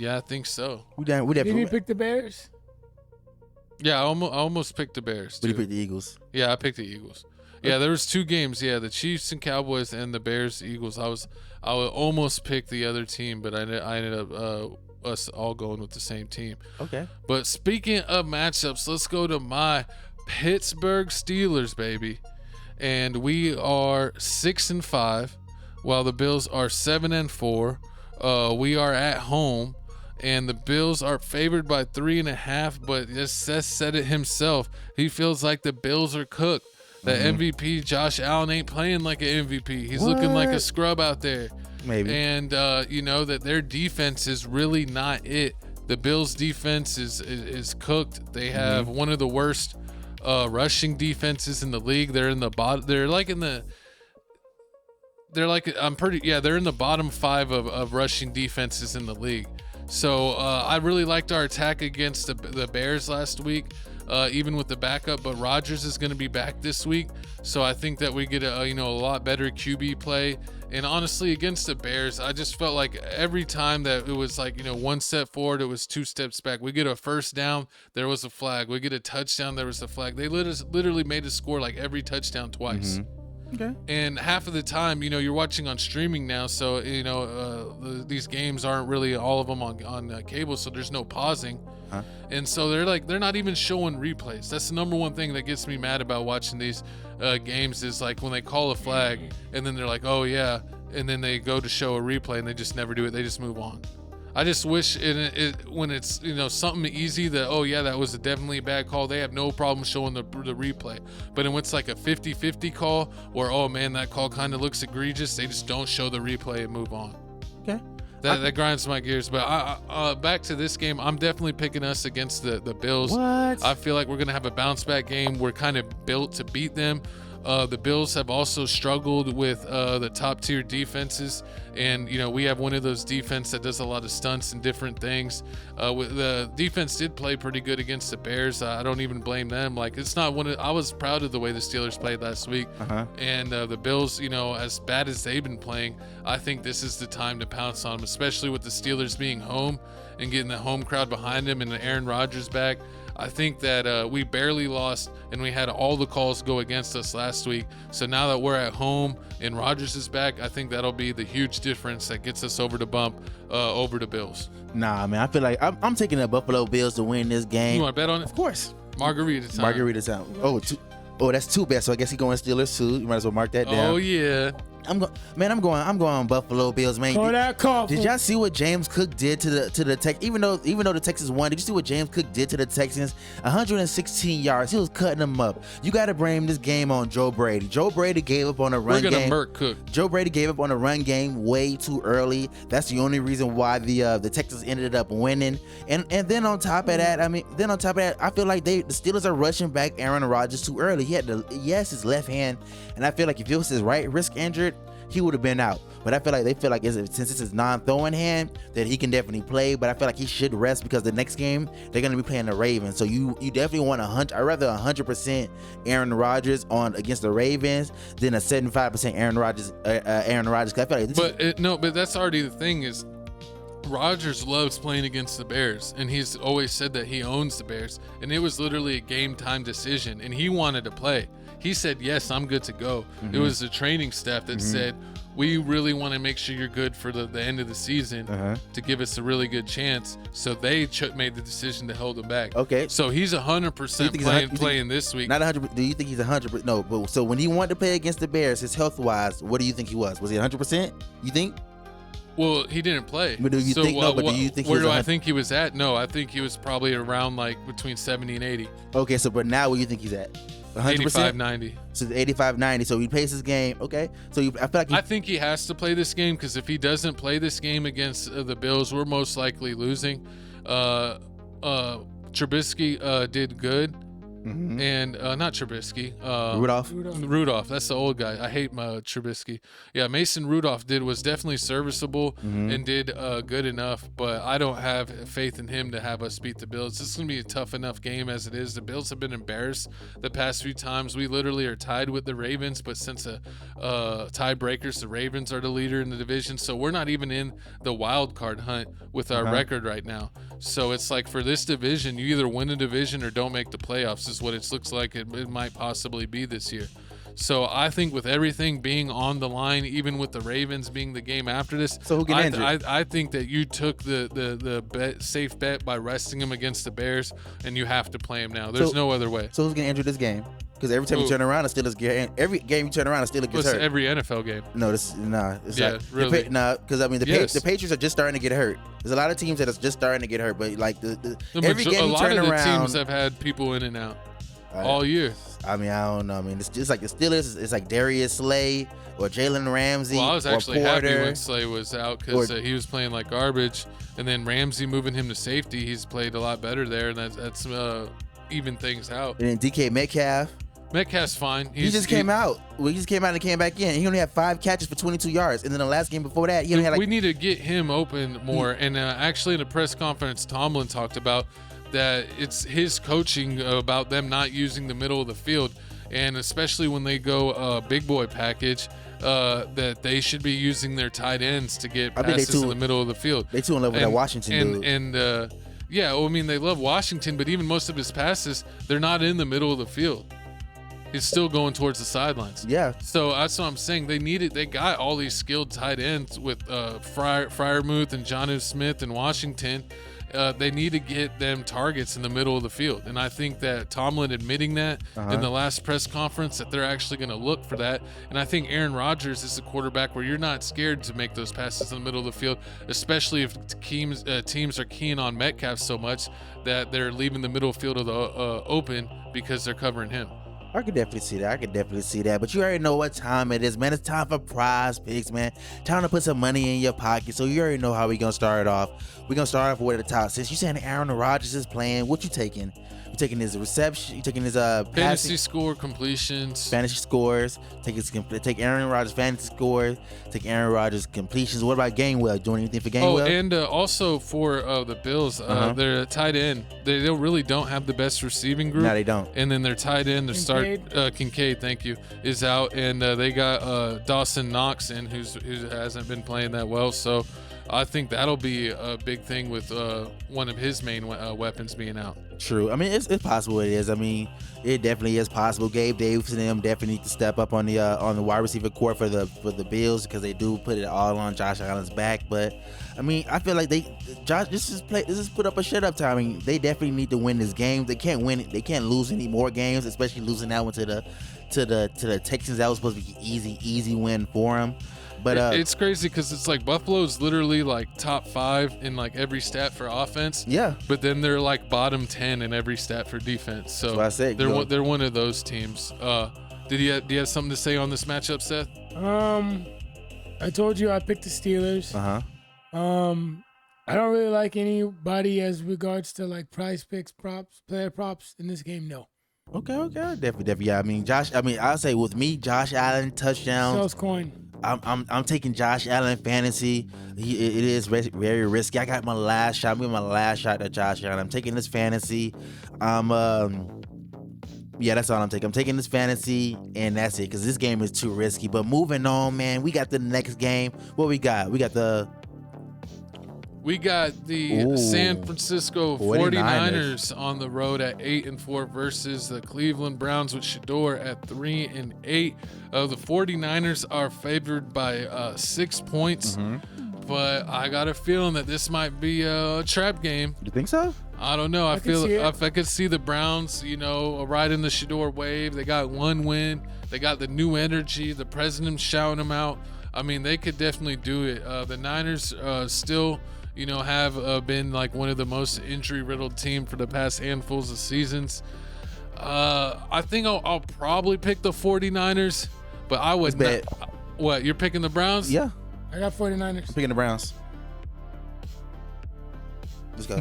I think so. Did you pick the Bears? Yeah, I almost picked the Bears. But you picked the Eagles. Yeah, I picked the Eagles. Yeah, there was 2 games. Yeah, the Chiefs and Cowboys and the Bears, Eagles. I would almost pick the other team, but I ended up us all going with the same team. Okay. But speaking of matchups, let's go to my Pittsburgh Steelers, baby. And we are 6-5, while the Bills are 7-4. We are at home, and the Bills are favored by 3.5. But just Seth said it himself. He feels like the Bills are cooked. The MVP Josh Allen ain't playing like an MVP. He's looking like a scrub out there. Maybe. And you know that their defense is really not it. The Bills' defense is cooked. They have one of the worst rushing defenses in the league. They're in the bottom. They're in the bottom 5 of rushing defenses in the league. So I really liked our attack against the Bears last week, even with the backup. But Rodgers is going to be back this week, so I think that we get a lot better QB play. And honestly, against the Bears, I just felt like every time that it was like, one step forward, it was 2 steps back. We get a first down, there was a flag. We get a touchdown, there was a flag. They literally made us score like every touchdown twice. Okay. And half of the time, you're watching on streaming now, so these games aren't really all of them on cable, so there's no pausing. And so they're not even showing replays. That's the number one thing that gets me mad about watching these games, is like when they call a flag and then they're like, oh yeah, and then they go to show a replay and they just never do it. They just move on. I just wish when it's something easy that, oh yeah, that was definitely a bad call, they have no problem showing the replay. But when it's like a 50-50 call, or oh man, that call kind of looks egregious, they just don't show the replay and move on. Okay. That grinds my gears. But back to this game, I'm definitely picking us against the Bills. What? I feel like we're gonna have a bounce back game. We're kind of built to beat them. The Bills have also struggled with the top tier defenses, and we have one of those defense that does a lot of stunts and different things. The defense did play pretty good against the Bears. I don't even blame them. Like, it's not I was proud of the way the Steelers played last week, and the Bills, as bad as they've been playing, I think this is the time to pounce on them, especially with the Steelers being home and getting the home crowd behind them and Aaron Rodgers back. I think that we barely lost, and we had all the calls go against us last week. So now that we're at home and Rodgers is back, I think that'll be the huge difference that gets us over the bump over the Bills. Nah, man, I feel like I'm taking the Buffalo Bills to win this game. You want to bet on it? Of course. Margarita time. Oh, that's 2 bets. So I guess he's going Steelers too. You might as well mark that down. Oh yeah. I'm going Buffalo Bills, man. Did y'all see what James Cook did to the Texans? Even though the Texans won, did you see what James Cook did to the Texans? 116 yards. He was cutting them up. You got to blame this game on Joe Brady. Joe Brady gave up on a run game. We're gonna murk Cook. Joe Brady gave up on a run game way too early. That's the only reason why the Texans ended up winning. And then on top of that, I feel like the Steelers are rushing back Aaron Rodgers too early. He had his left hand, and I feel like if it was his right wrist injured, he would have been out. But I feel like they feel like since it's his non-throwing hand, that he can definitely play. But I feel like he should rest, because the next game they're going to be playing the Ravens. So you definitely want I'd rather 100% Aaron Rodgers against the Ravens than a 75% Aaron Rodgers. Cause I feel like but that's already the thing is, Rodgers loves playing against the Bears, and he's always said that he owns the Bears, and it was literally a game time decision, and he wanted to play. He said, yes, I'm good to go. It was the training staff that said, we really want to make sure you're good for the end of the season to give us a really good chance. So they made the decision to hold him back. Okay. So he's 100% playing this week. Not 100. Do you think he's 100? No. But so when he wanted to play against the Bears, his health wise, what do you think he was? Was he 100%? You think? Well, he didn't play. But do you think? No. But do you think? Where do I think he was at? No, I think he was probably around like between 70 and 80. Okay. So, but now where do you think he's at? 100%? 85, 90. So 85, 90. So he plays his game. Okay. So I feel like I think he has to play this game because if he doesn't play this game against the Bills, we're most likely losing. Trubisky did good. And not Trubisky. Rudolph. That's the old guy. I hate my Trubisky. Yeah, Mason Rudolph was definitely serviceable and did good enough, but I don't have faith in him to have us beat the Bills. This is going to be a tough enough game as it is. The Bills have been embarrassed the past few times. We literally are tied with the Ravens, but since tiebreakers, the Ravens are the leader in the division, so we're not even in the wild card hunt with our record right now. So it's like for this division, you either win the division or don't make the playoffs. Is what it looks like it might possibly be this year. So I think with everything being on the line, even with the Ravens being the game after this, so who get injured? I think that you took the safe bet by resting him against the Bears, and you have to play him now. There's no other way. So who's gonna injure this game? Because every time you turn around, Steelers get every game you turn around, Steelers gets hurt. Every NFL game. No, it's yeah, like, really. Because I mean the Patriots are just starting to get hurt. There's a lot of teams that are just starting to get hurt, but like every game you turn around, a lot of the teams have had people in and out all year. I mean, I don't know. I mean, it's just like the Steelers. It's like Darius Slay or Jalen Ramsey. Well, I was actually or happy when Slay was out because he was playing like garbage, and then Ramsey moving him to safety, he's played a lot better there, and that's even things out. And then DK Metcalf. Metcalf's fine. He just came out. Well, he just came out and came back in. He only had 5 catches for 22 yards. And then the last game before that, he only had like... We need to get him open more. And actually in the press conference, Tomlin talked about that it's his coaching about them not using the middle of the field. And especially when they go big boy package, that they should be using their tight ends to get passes in the middle of the field. They too in love with that Washington dude. And yeah, well, I mean, they love Washington, but even most of his passes, they're not in the middle of the field. He's still going towards the sidelines. Yeah. So that's what I'm saying. They got all these skilled tight ends with Freiermuth and Jonnu Smith in Washington. They need to get them targets in the middle of the field. And I think that Tomlin admitting that in the last press conference, that they're actually going to look for that. And I think Aaron Rodgers is a quarterback where you're not scared to make those passes in the middle of the field, especially if teams are keen on Metcalf so much that they're leaving the middle field of the open because they're covering him. I could definitely see that. But you already know what time it is, man. It's time for prize picks, man. Time to put some money in your pocket. So you already know how we're going to start it off. We're going to start off with the top. Since you're saying Aaron Rodgers is playing, what you taking? You taking his reception? You taking his fantasy score completions? Fantasy scores. Take Aaron Rodgers fantasy scores. Take Aaron Rodgers completions. What about Gainwell? Doing anything for Gainwell? Oh, and also for the Bills, their tight end. They really don't have the best receiving group. No, they don't. And then their tight end, Kincaid, thank you, is out, and they got Dawson Knox in, who hasn't been playing that well. So I think that'll be a big thing with one of his main weapons being out. True. I mean, it's possible. It is. I mean, it definitely is possible. Gabe Davis and them definitely need to step up on the wide receiver court for the Bills, because they do put it all on Josh Allen's back. But I mean, I feel like this is put up a shut up time. I mean, they definitely need to win this game. They can't win it. They can't lose any more games, especially losing that one to the Texans. That was supposed to be an easy win for them. But it's crazy because it's like Buffalo's literally like top 5 in like every stat for offense. Yeah. But then they're like bottom 10 in every stat for defense. So that's what I say, they're one of those teams. Do you have something to say on this matchup, Seth? I told you I picked the Steelers. I don't really like anybody as regards to like prize picks, player props in this game. No. Okay. Definitely. Yeah. I mean, I'll say with me, Josh Allen touchdown. Sells coin. I'm taking Josh Allen fantasy. It is very risky. I got my last shot. I'm giving my last shot to Josh Allen. I'm taking this fantasy. Yeah, that's all I'm taking. I'm taking this fantasy, and that's it, because this game is too risky. But moving on, man, we got the next game. What we got? We got the We got the San Francisco 49ers on the road at 8-4 versus the Cleveland Browns with Shedeur at 3-8. The 49ers are favored by 6 points, but I got a feeling that this might be a trap game. You think so? I don't know. I feel if I could see the Browns, riding the Shedeur wave. They got one win. They got the new energy. The president shouting them out. I mean, they could definitely do it. The Niners still, have been like one of the most injury-riddled team for the past handfuls of seasons. I think I'll probably pick the 49ers, but I would bet. What, you're picking the Browns? Yeah. I got 49ers. I'm picking the Browns. Let's go.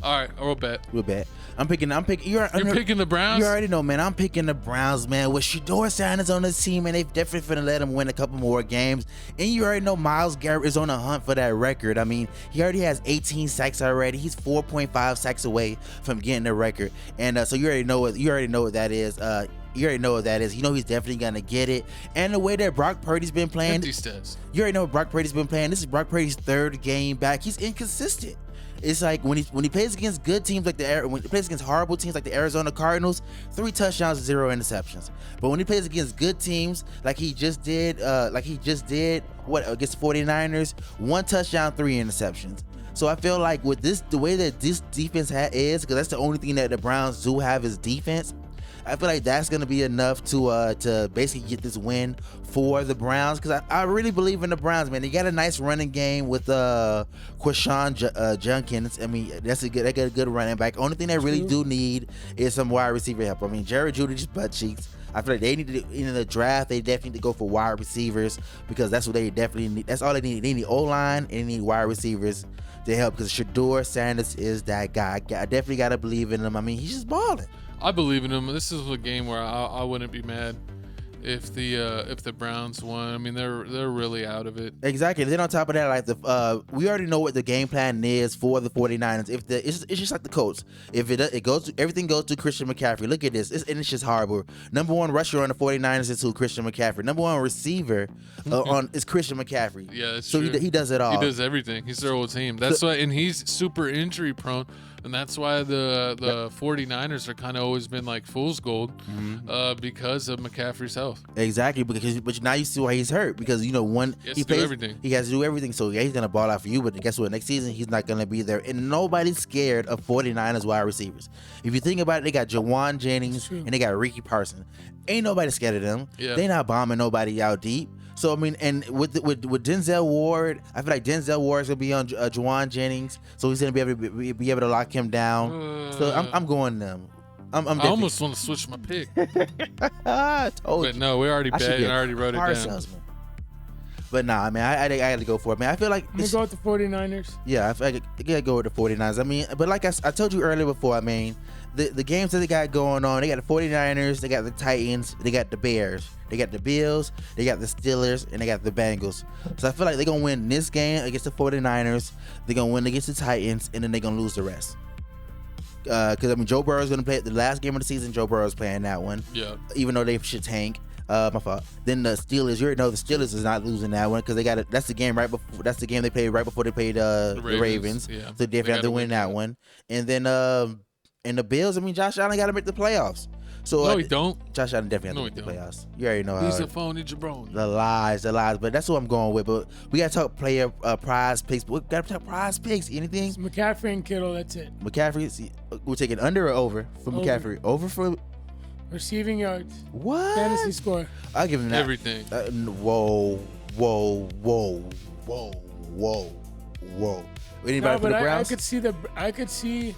All right, we'll bet. I'm picking. You're picking the Browns? You already know, man. I'm picking the Browns, man. With Shedeur Sanders on this team, and they definitely finna let him win a couple more games. And you already know Myles Garrett is on a hunt for that record. I mean, he already has 18 sacks already. He's 4.5 sacks away from getting the record. And so you already know what that is. You already know what that is. You know he's definitely gonna get it. And the way that Brock Purdy's been playing, 50 stats. You already know what Brock Purdy's been playing. This is Brock Purdy's third game back. He's inconsistent. It's like when he plays against good teams when he plays against horrible teams like the Arizona Cardinals, 3 touchdowns, 0 interceptions. But when he plays against good teams like he just did against the 49ers, 1 touchdown, 3 interceptions. So I feel like with the way that this defense is, because that's the only thing that the Browns do have is defense. I feel like that's going to be enough to basically get this win for the Browns, because I really believe in the Browns, man. They got a nice running game with Quashon Jenkins. I mean, they got a good running back. Only thing they really do need is some wide receiver help. I mean, Jerry Jeudy just butt cheeks. I feel like they need to, in the draft, they definitely need to go for wide receivers, because that's what they definitely need. That's all they need. They need O-line and they need wide receivers to help, because Shedeur Sanders is that guy. I definitely got to believe in him. I mean, he's just balling. I believe in him. This is a game where I wouldn't be mad if the Browns won. I mean, they're really out of it. Exactly. And then on top of that, like we already know what the game plan is for the 49ers. It's just like the Colts. If everything goes to Christian McCaffrey. Look at this. It's just horrible. Number 1 rusher on the 49ers is Christian McCaffrey. Number 1 receiver is Christian McCaffrey. Yeah, that's so true. He does it all. He does everything. He's their whole team. That's why, and he's super injury prone. And that's why the 49ers are kind of always been like fool's gold, because of McCaffrey's health. Exactly, but now you see why he's hurt, because he plays everything. He has to do everything. So yeah, he's gonna ball out for you, but guess what? Next season he's not gonna be there, and nobody's scared of 49ers wide receivers. If you think about it, they got Jawan Jennings and they got Ricky Parson. Ain't nobody scared of them. Yeah. They not bombing nobody out deep. So I mean, and with Denzel Ward, I feel like Denzel Ward's gonna be on Jawan Jennings, so he's gonna be able to lock him down. So I'm going them. I almost want to switch my pick. But no, we already bet and I already wrote it down. Salesman. But nah, I mean, I got to go for it, man. I feel like I'm gonna go with the 49ers. Yeah, I gotta go with the 49ers. I mean, but like I told you earlier before, I mean, the games that they got going on, they got the 49ers, they got the Titans, they got the Bears, they got the Bills, they got the Steelers, and they got the Bengals. So I feel like they're gonna win this game against the 49ers, they're gonna win against the Titans, and then they're gonna lose the rest. Because I mean, Joe Burrow's gonna play the last game of the season. Joe Burrow's playing that one. Yeah. Even though they should tank. My fault. Then the Steelers, you already know the Steelers is not losing that one, because they got it. That's the game That's the game they played right before they played the Ravens. Yeah. So they definitely have to win that one. And then and the Bills. I mean, Josh Allen got to make the playoffs. So no, he don't. Josh Allen definitely has to make the playoffs. You already know. He's a phony jabroni. The lies. But that's what I'm going with. But we got to talk player prize picks. We got to talk prize picks. Anything? It's McCaffrey and Kittle. That's it. McCaffrey. We're taking under or over for McCaffrey. Over for receiving yards. What? Fantasy score. I'll give him that. Everything. Whoa. Anybody for the Browns? I could see.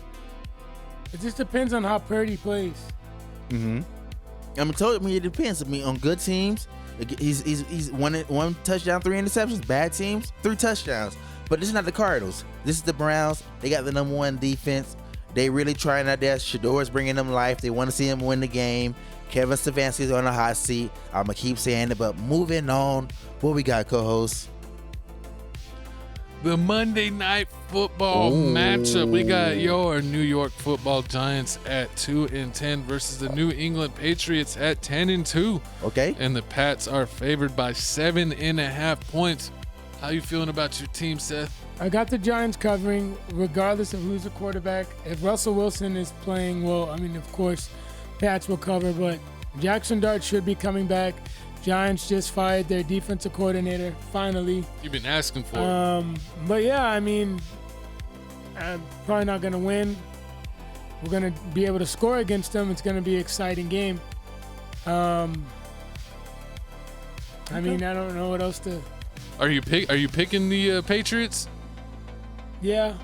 It just depends on how Purdy plays. Mm-hmm. It depends. I mean, on good teams, he's one touchdown, 3 interceptions. Bad teams, 3 touchdowns. But this is not the Cardinals. This is the Browns. They got the number 1 defense. They really trying out there. Shedeur's bringing them life. They want to see him win the game. Kevin Stefanski's on the hot seat. I'm going to keep saying it, but moving on. What we got, co-host? The Monday Night Football matchup. We got your New York Football Giants at 2-10 versus the New England Patriots at 10-2. Okay. And the Pats are favored by 7.5 points. How you feeling about your team, Seth? I got the Giants covering regardless of who's the quarterback. If Russell Wilson is playing well, I mean, of course, Pats will cover, but Jackson Dart should be coming back. Giants just fired their defensive coordinator, finally. You've been asking for it. But yeah, I mean, I'm probably not going to win. We're going to be able to score against them. It's going to be an exciting game. I mean, I don't know what else to... Are you picking the Patriots? Yeah.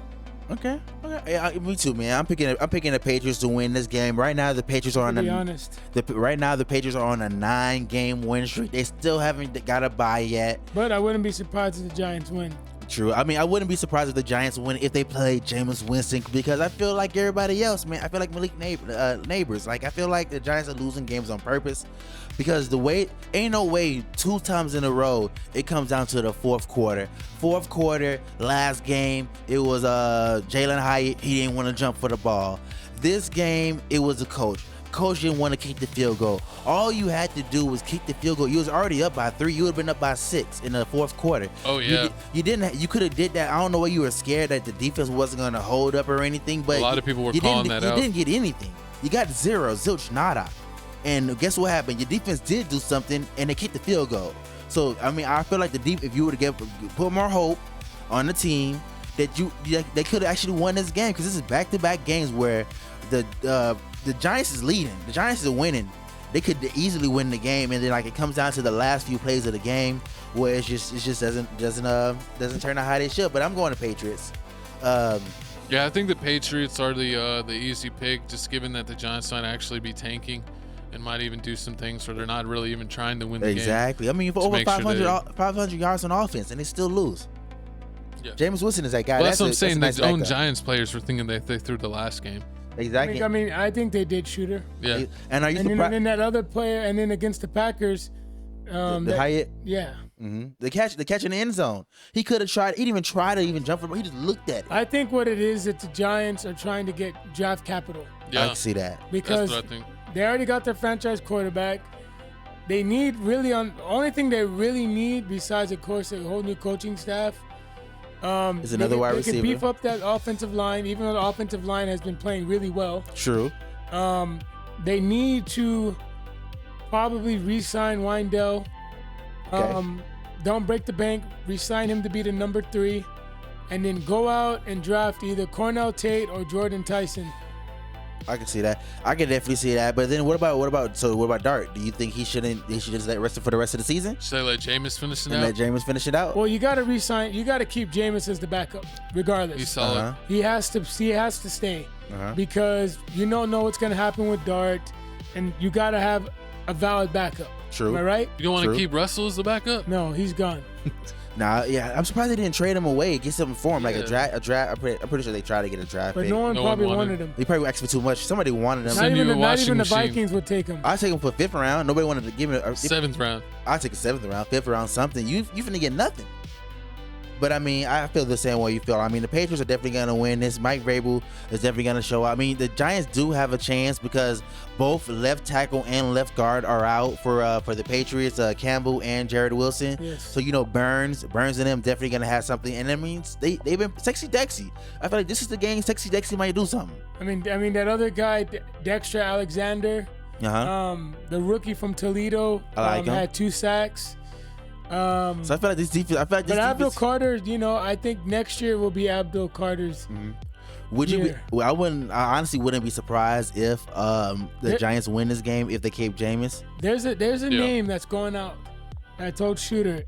Okay. Yeah, me too, man. I'm picking the Patriots to win this game. Right now, the Patriots are on right now the Patriots are on a 9-game win streak. They still haven't got a bye yet. But I wouldn't be surprised if the Giants win. True. I mean, I wouldn't be surprised if the Giants win if they play Jameis Winston, because I feel like everybody else, man. I feel like Malik Neighbors. Like, I feel like the Giants are losing games on purpose, because ain't no way 2 times in a row it comes down to the fourth quarter. Fourth quarter, last game, it was Jalen Hyatt. He didn't want to jump for the ball. This game, it was the coach. Coach didn't want to kick the field goal. All you had to do was kick the field goal. You was already up by 3. You would have been up by 6 in the fourth quarter. Oh yeah. You could have did that. I don't know why you were scared that the defense wasn't going to hold up or anything, but a lot of people were calling that out. You didn't get anything. You got 0, zilch, nada. And guess what happened? Your defense did do something, and they kicked the field goal. So I mean, I feel like if you would have put more hope on the team, that they could have actually won this game, because this is back-to-back games where the Giants is leading. The Giants is winning. They could easily win the game, and then like it comes down to the last few plays of the game where it just doesn't turn out how they should. But I'm going to Patriots. Yeah, I think the Patriots are the easy pick, just given that the Giants might actually be tanking and might even do some things where they're not really even trying to win the game. Exactly. I mean, for over 500 yards on offense, and they still lose. Yeah. Jameis Winston is that guy. Well, that's what I'm saying. The own Giants players were thinking that they threw the last game. Exactly. I think they did Shedeur. Yeah. And are you surprised? And then that other player, and then against the Packers, the Hyatt. Yeah. Mm-hmm. The catch in the end zone. He could have tried. He didn't even try to jump for him. He just looked at it. I think what it is that the Giants are trying to get draft capital. Yeah. I can see that. Because that's what I think. They already got their franchise quarterback. They need only thing they really need, besides of course a whole new coaching staff, is another wide receiver. They can beef up that offensive line, even though the offensive line has been playing really well. True. They need to probably re-sign Wendell. Okay. Don't break the bank. Re-sign him to be the number 3, and then go out and draft either Cornell Tate or Jordan Tyson. I can see that. I can definitely see that. But then what about Dart? Do you think he should just let rest for the rest of the season? Should they let Jameis finish it out? Let Jameis finish it out? Well, you got to re-sign. You got to keep Jameis as the backup, regardless. He's solid. Uh-huh. He has to stay because you don't know what's going to happen with Dart, and you got to have a valid backup. True. Am I right? You don't want to keep Russell as the backup? No, he's gone. Nah, yeah, I'm surprised they didn't trade him away, get something for him, like a draft. I'm pretty sure they tried to get a draft but pick. no one probably wanted him. They probably asked for too much. Somebody wanted him. Not even the Vikings would take him. I'd take him for 5th round. Nobody wanted to give him a 7th round. I'd take a 7th round, 5th round, something. You finna get nothing. But I mean, I feel the same way you feel. I mean, the Patriots are definitely gonna win this. Mike Vrabel is definitely gonna show up. I mean, the Giants do have a chance because both left tackle and left guard are out for the Patriots, Campbell and Jared Wilson. Yes. So Burns and them definitely gonna have something. And that means they've been sexy Dexy. I feel like this is the game sexy Dexy might do something. I mean that other guy, Dexter Alexander, the rookie from Toledo, had 2 sacks. So I feel like this defense. But Abdul Carter, I think next year will be Abdul Carter's. Would you? I honestly wouldn't be surprised if the Giants win this game if they keep Jameis. There's a name that's going out. I told Shedeur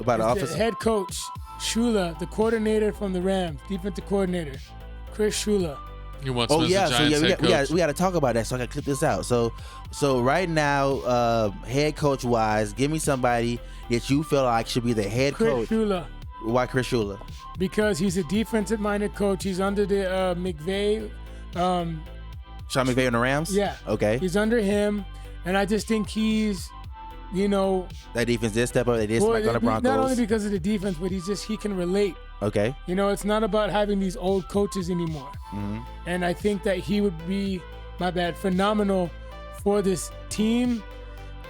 about the offense. Head coach Shula, the coordinator from the Rams, defensive coordinator, Chris Shula. He wants to be the Giants head coach. We got to talk about that. So I can clip this out. So right now, head coach wise, give me somebody that you feel like should be the head coach. Chris Shula. Why Chris Shula? Because he's a defensive-minded coach. He's under the McVay. Sean McVay on the Rams? Yeah. Okay. He's under him, and I just think he's, that defense did step up. They did smack on the Broncos. Not only because of the defense, but he can relate. Okay. It's not about having these old coaches anymore. Mm-hmm. And I think that he would be, phenomenal for this team.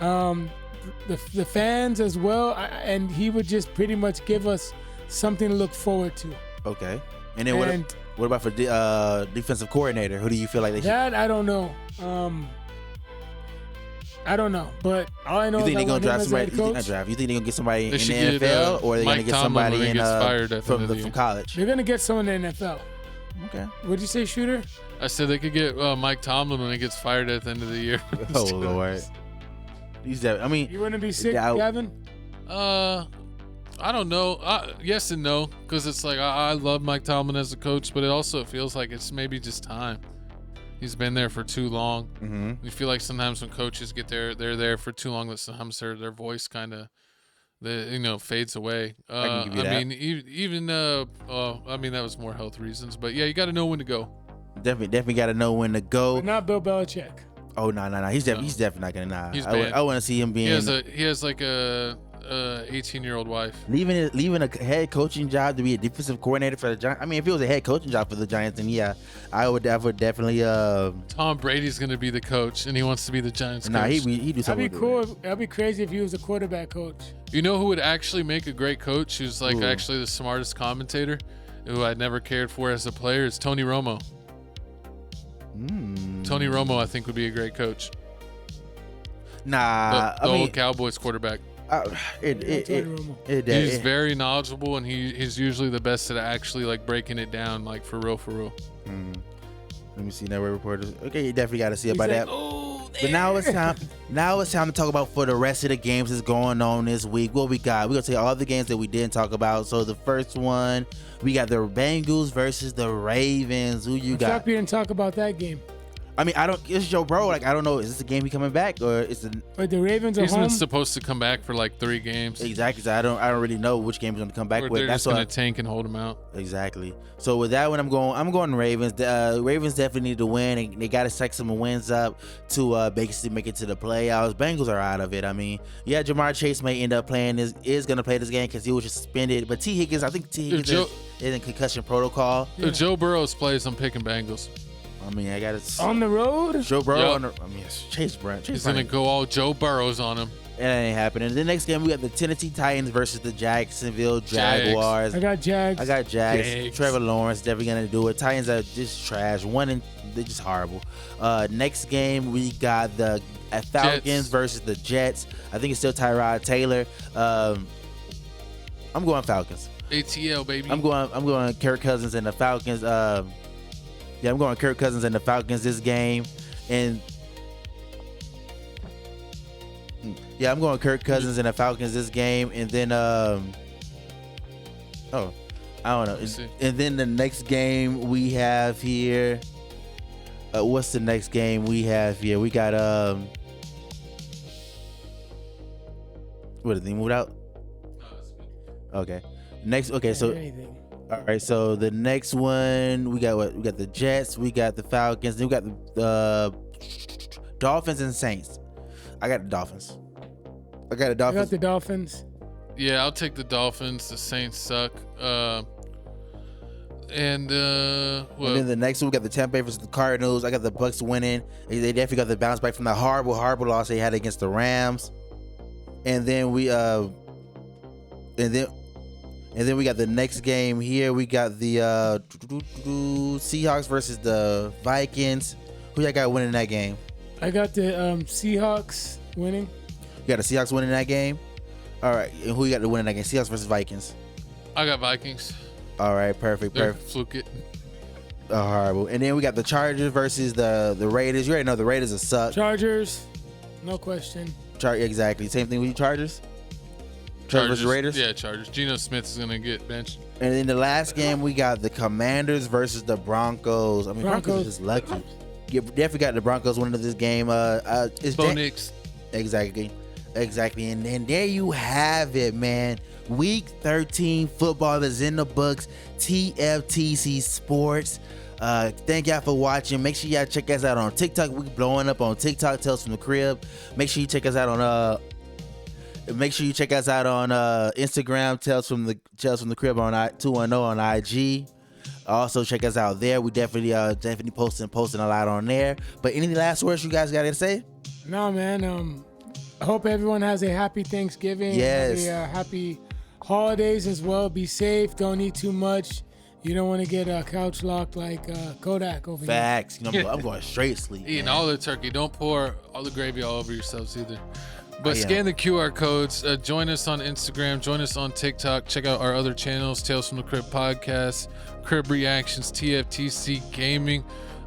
The fans as well, and he would just pretty much give us something to look forward to. Okay. And then what about for defensive coordinator? Who do you feel like they should? That I don't know. I don't know, but all I know You think is they're I gonna want him draft as a somebody? head coach. You think they're gonna get somebody in the should get, NFL, or are they Mike gonna get Tomlin somebody when he in gets fired at the end of the from year. college? They're gonna get someone in the NFL. Okay. What'd you say, Shooter? I said they could get Mike Tomlin when he gets fired at the end of the year. Oh Lord. I mean, You wouldn't be sick, Yeah, Gavin? I don't know. Yes and no, because it's like I love Mike Tomlin as a coach, but it also feels like it's maybe just time. He's been there for too long. mm-hmm. You feel like sometimes when coaches get there, they're there for too long that sometimes their voice kind of, fades away. I can give you I that. mean, even I mean that was more health reasons, but yeah, you got to know when to go. Definitely got to know when to go. But not Bill Belichick. Oh no. He's definitely not gonna. Nah. He's I banned. want to see him being He has like a 18-year-old wife. leaving a head coaching job to be a defensive coordinator for the Giants. I mean, if it was a head coaching job for the Giants, then yeah, I would definitely. Tom Brady's gonna be the coach, and he wants to be the Giants coach. Nah, he do That'd something. be cool. That'd be crazy if he was a quarterback coach. You know who would actually make a great coach? Who's like Who? actually the smartest commentator, who I'd never cared for as a player, is Tony Romo. Tony Romo, I think, would be a great coach. Nah, The old Cowboys quarterback. He's very knowledgeable, and he's usually the best at actually like breaking it down, like for real. Let me see network reporters. Okay, you definitely got to see about that. Oh, But now it's time. Now it's time to talk about for the rest of the games that's going on this week. What we got? We're gonna tell you all the games that we didn't talk about. So the first one, we got the Bengals versus the Ravens. Who you got? We didn't talk about that game. I mean, it's Joe Burrow. Like, I don't know. Is this a game he coming back, or is it But the Ravens are He's home. been supposed to come back for like 3 games. exactly? So I don't really know which game he's gonna come back Or with. they're That's just what gonna tank and hold him out. exactly. So with that one, I'm going Ravens. The Ravens definitely need to win. And they got to stack some wins up to basically make it to the playoffs. Bengals are out of it. I mean, yeah, Jamar Chase may end up playing is going to play this game because he was just suspended. But I think T Higgins is in concussion protocol. If Joe Burrow's plays, I'm picking Bengals. I mean, I got to on the road. Joe Burrow. Yep. It's Chase Brown. He's gonna go all Joe Burrows on him. That ain't happening. The next game we got the Tennessee Titans versus the Jacksonville Jaguars. I got Jags. I got Jags. Jags. Trevor Lawrence definitely gonna do it. Titans are just trash. They're just horrible. Next game we got the Falcons Jets. versus the Jets. I think it's still Tyrod Taylor. I'm going Falcons. ATL baby. I'm going Kirk Cousins and the Falcons. I'm going Kirk Cousins and the Falcons this game, and I'm going Kirk Cousins and the Falcons this game, and then I don't know. And then the next game we have here. What's the next game we have here? We got what did they move out? Okay. So Anything. all right, so the next one we got what? We got the Jets, we got the Falcons, then we got the Dolphins and Saints. I got the Dolphins. I got the Dolphins. Yeah, I'll take the Dolphins. The Saints suck. And then the next one we got the Tampa Bay versus the Cardinals. I got the Bucks winning. They definitely got the bounce back from the horrible loss they had against the Rams. And then we got the next game here. We got the Seahawks versus the Vikings. Who y'all got winning that game? I got the Seahawks winning. You got the Seahawks winning that game? All right. And who you got to win that game? Seahawks versus Vikings. I got Vikings. All right. Perfect. Fluke it. Horrible. And then we got the Chargers versus the Raiders. You already know the Raiders are suck. Chargers. No question. Exactly. Same thing with you, Chargers? Chargers versus Raiders? Yeah, Chargers. Geno Smith is going to get benched. And in the last game, we got the Commanders versus the Broncos. I mean, Broncos is lucky. You definitely got the Broncos winning this game. It's Bo Nix. Exactly. And then there you have it, man. Week 13 football is in the books. TFTC Sports. Thank y'all for watching. Make sure y'all check us out on TikTok. We're blowing up on TikTok. Tales from the Crib. Make sure you check us out on Instagram. Tales from the Crib on 210 on IG. Also check us out there. We definitely posting a lot on there. But any last words you guys got to say? No, man. I hope everyone has a happy Thanksgiving. Yes. A happy holidays as well. Be safe. Don't eat too much. You don't want to get couch locked like Kodak over here. Facts. You know, I'm going straight sleep. Eating man. all the turkey. Don't pour all the gravy all over yourselves either. But Yeah. scan the QR codes. Join us on Instagram. Join us on TikTok. Check out our other channels: Tales from the Crib Podcast, Crib Reactions, TFTC Gaming.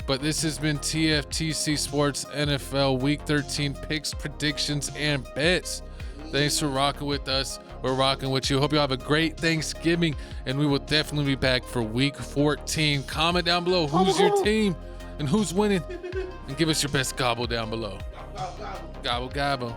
But this has been TFTC Sports NFL Week 13 picks, predictions, and bets. Thanks for rocking with us. We're rocking with you. Hope you have a great Thanksgiving, and we will definitely be back for Week 14. Comment down below who's your team and who's winning, and give us your best gobble down below. Gobble, gobble.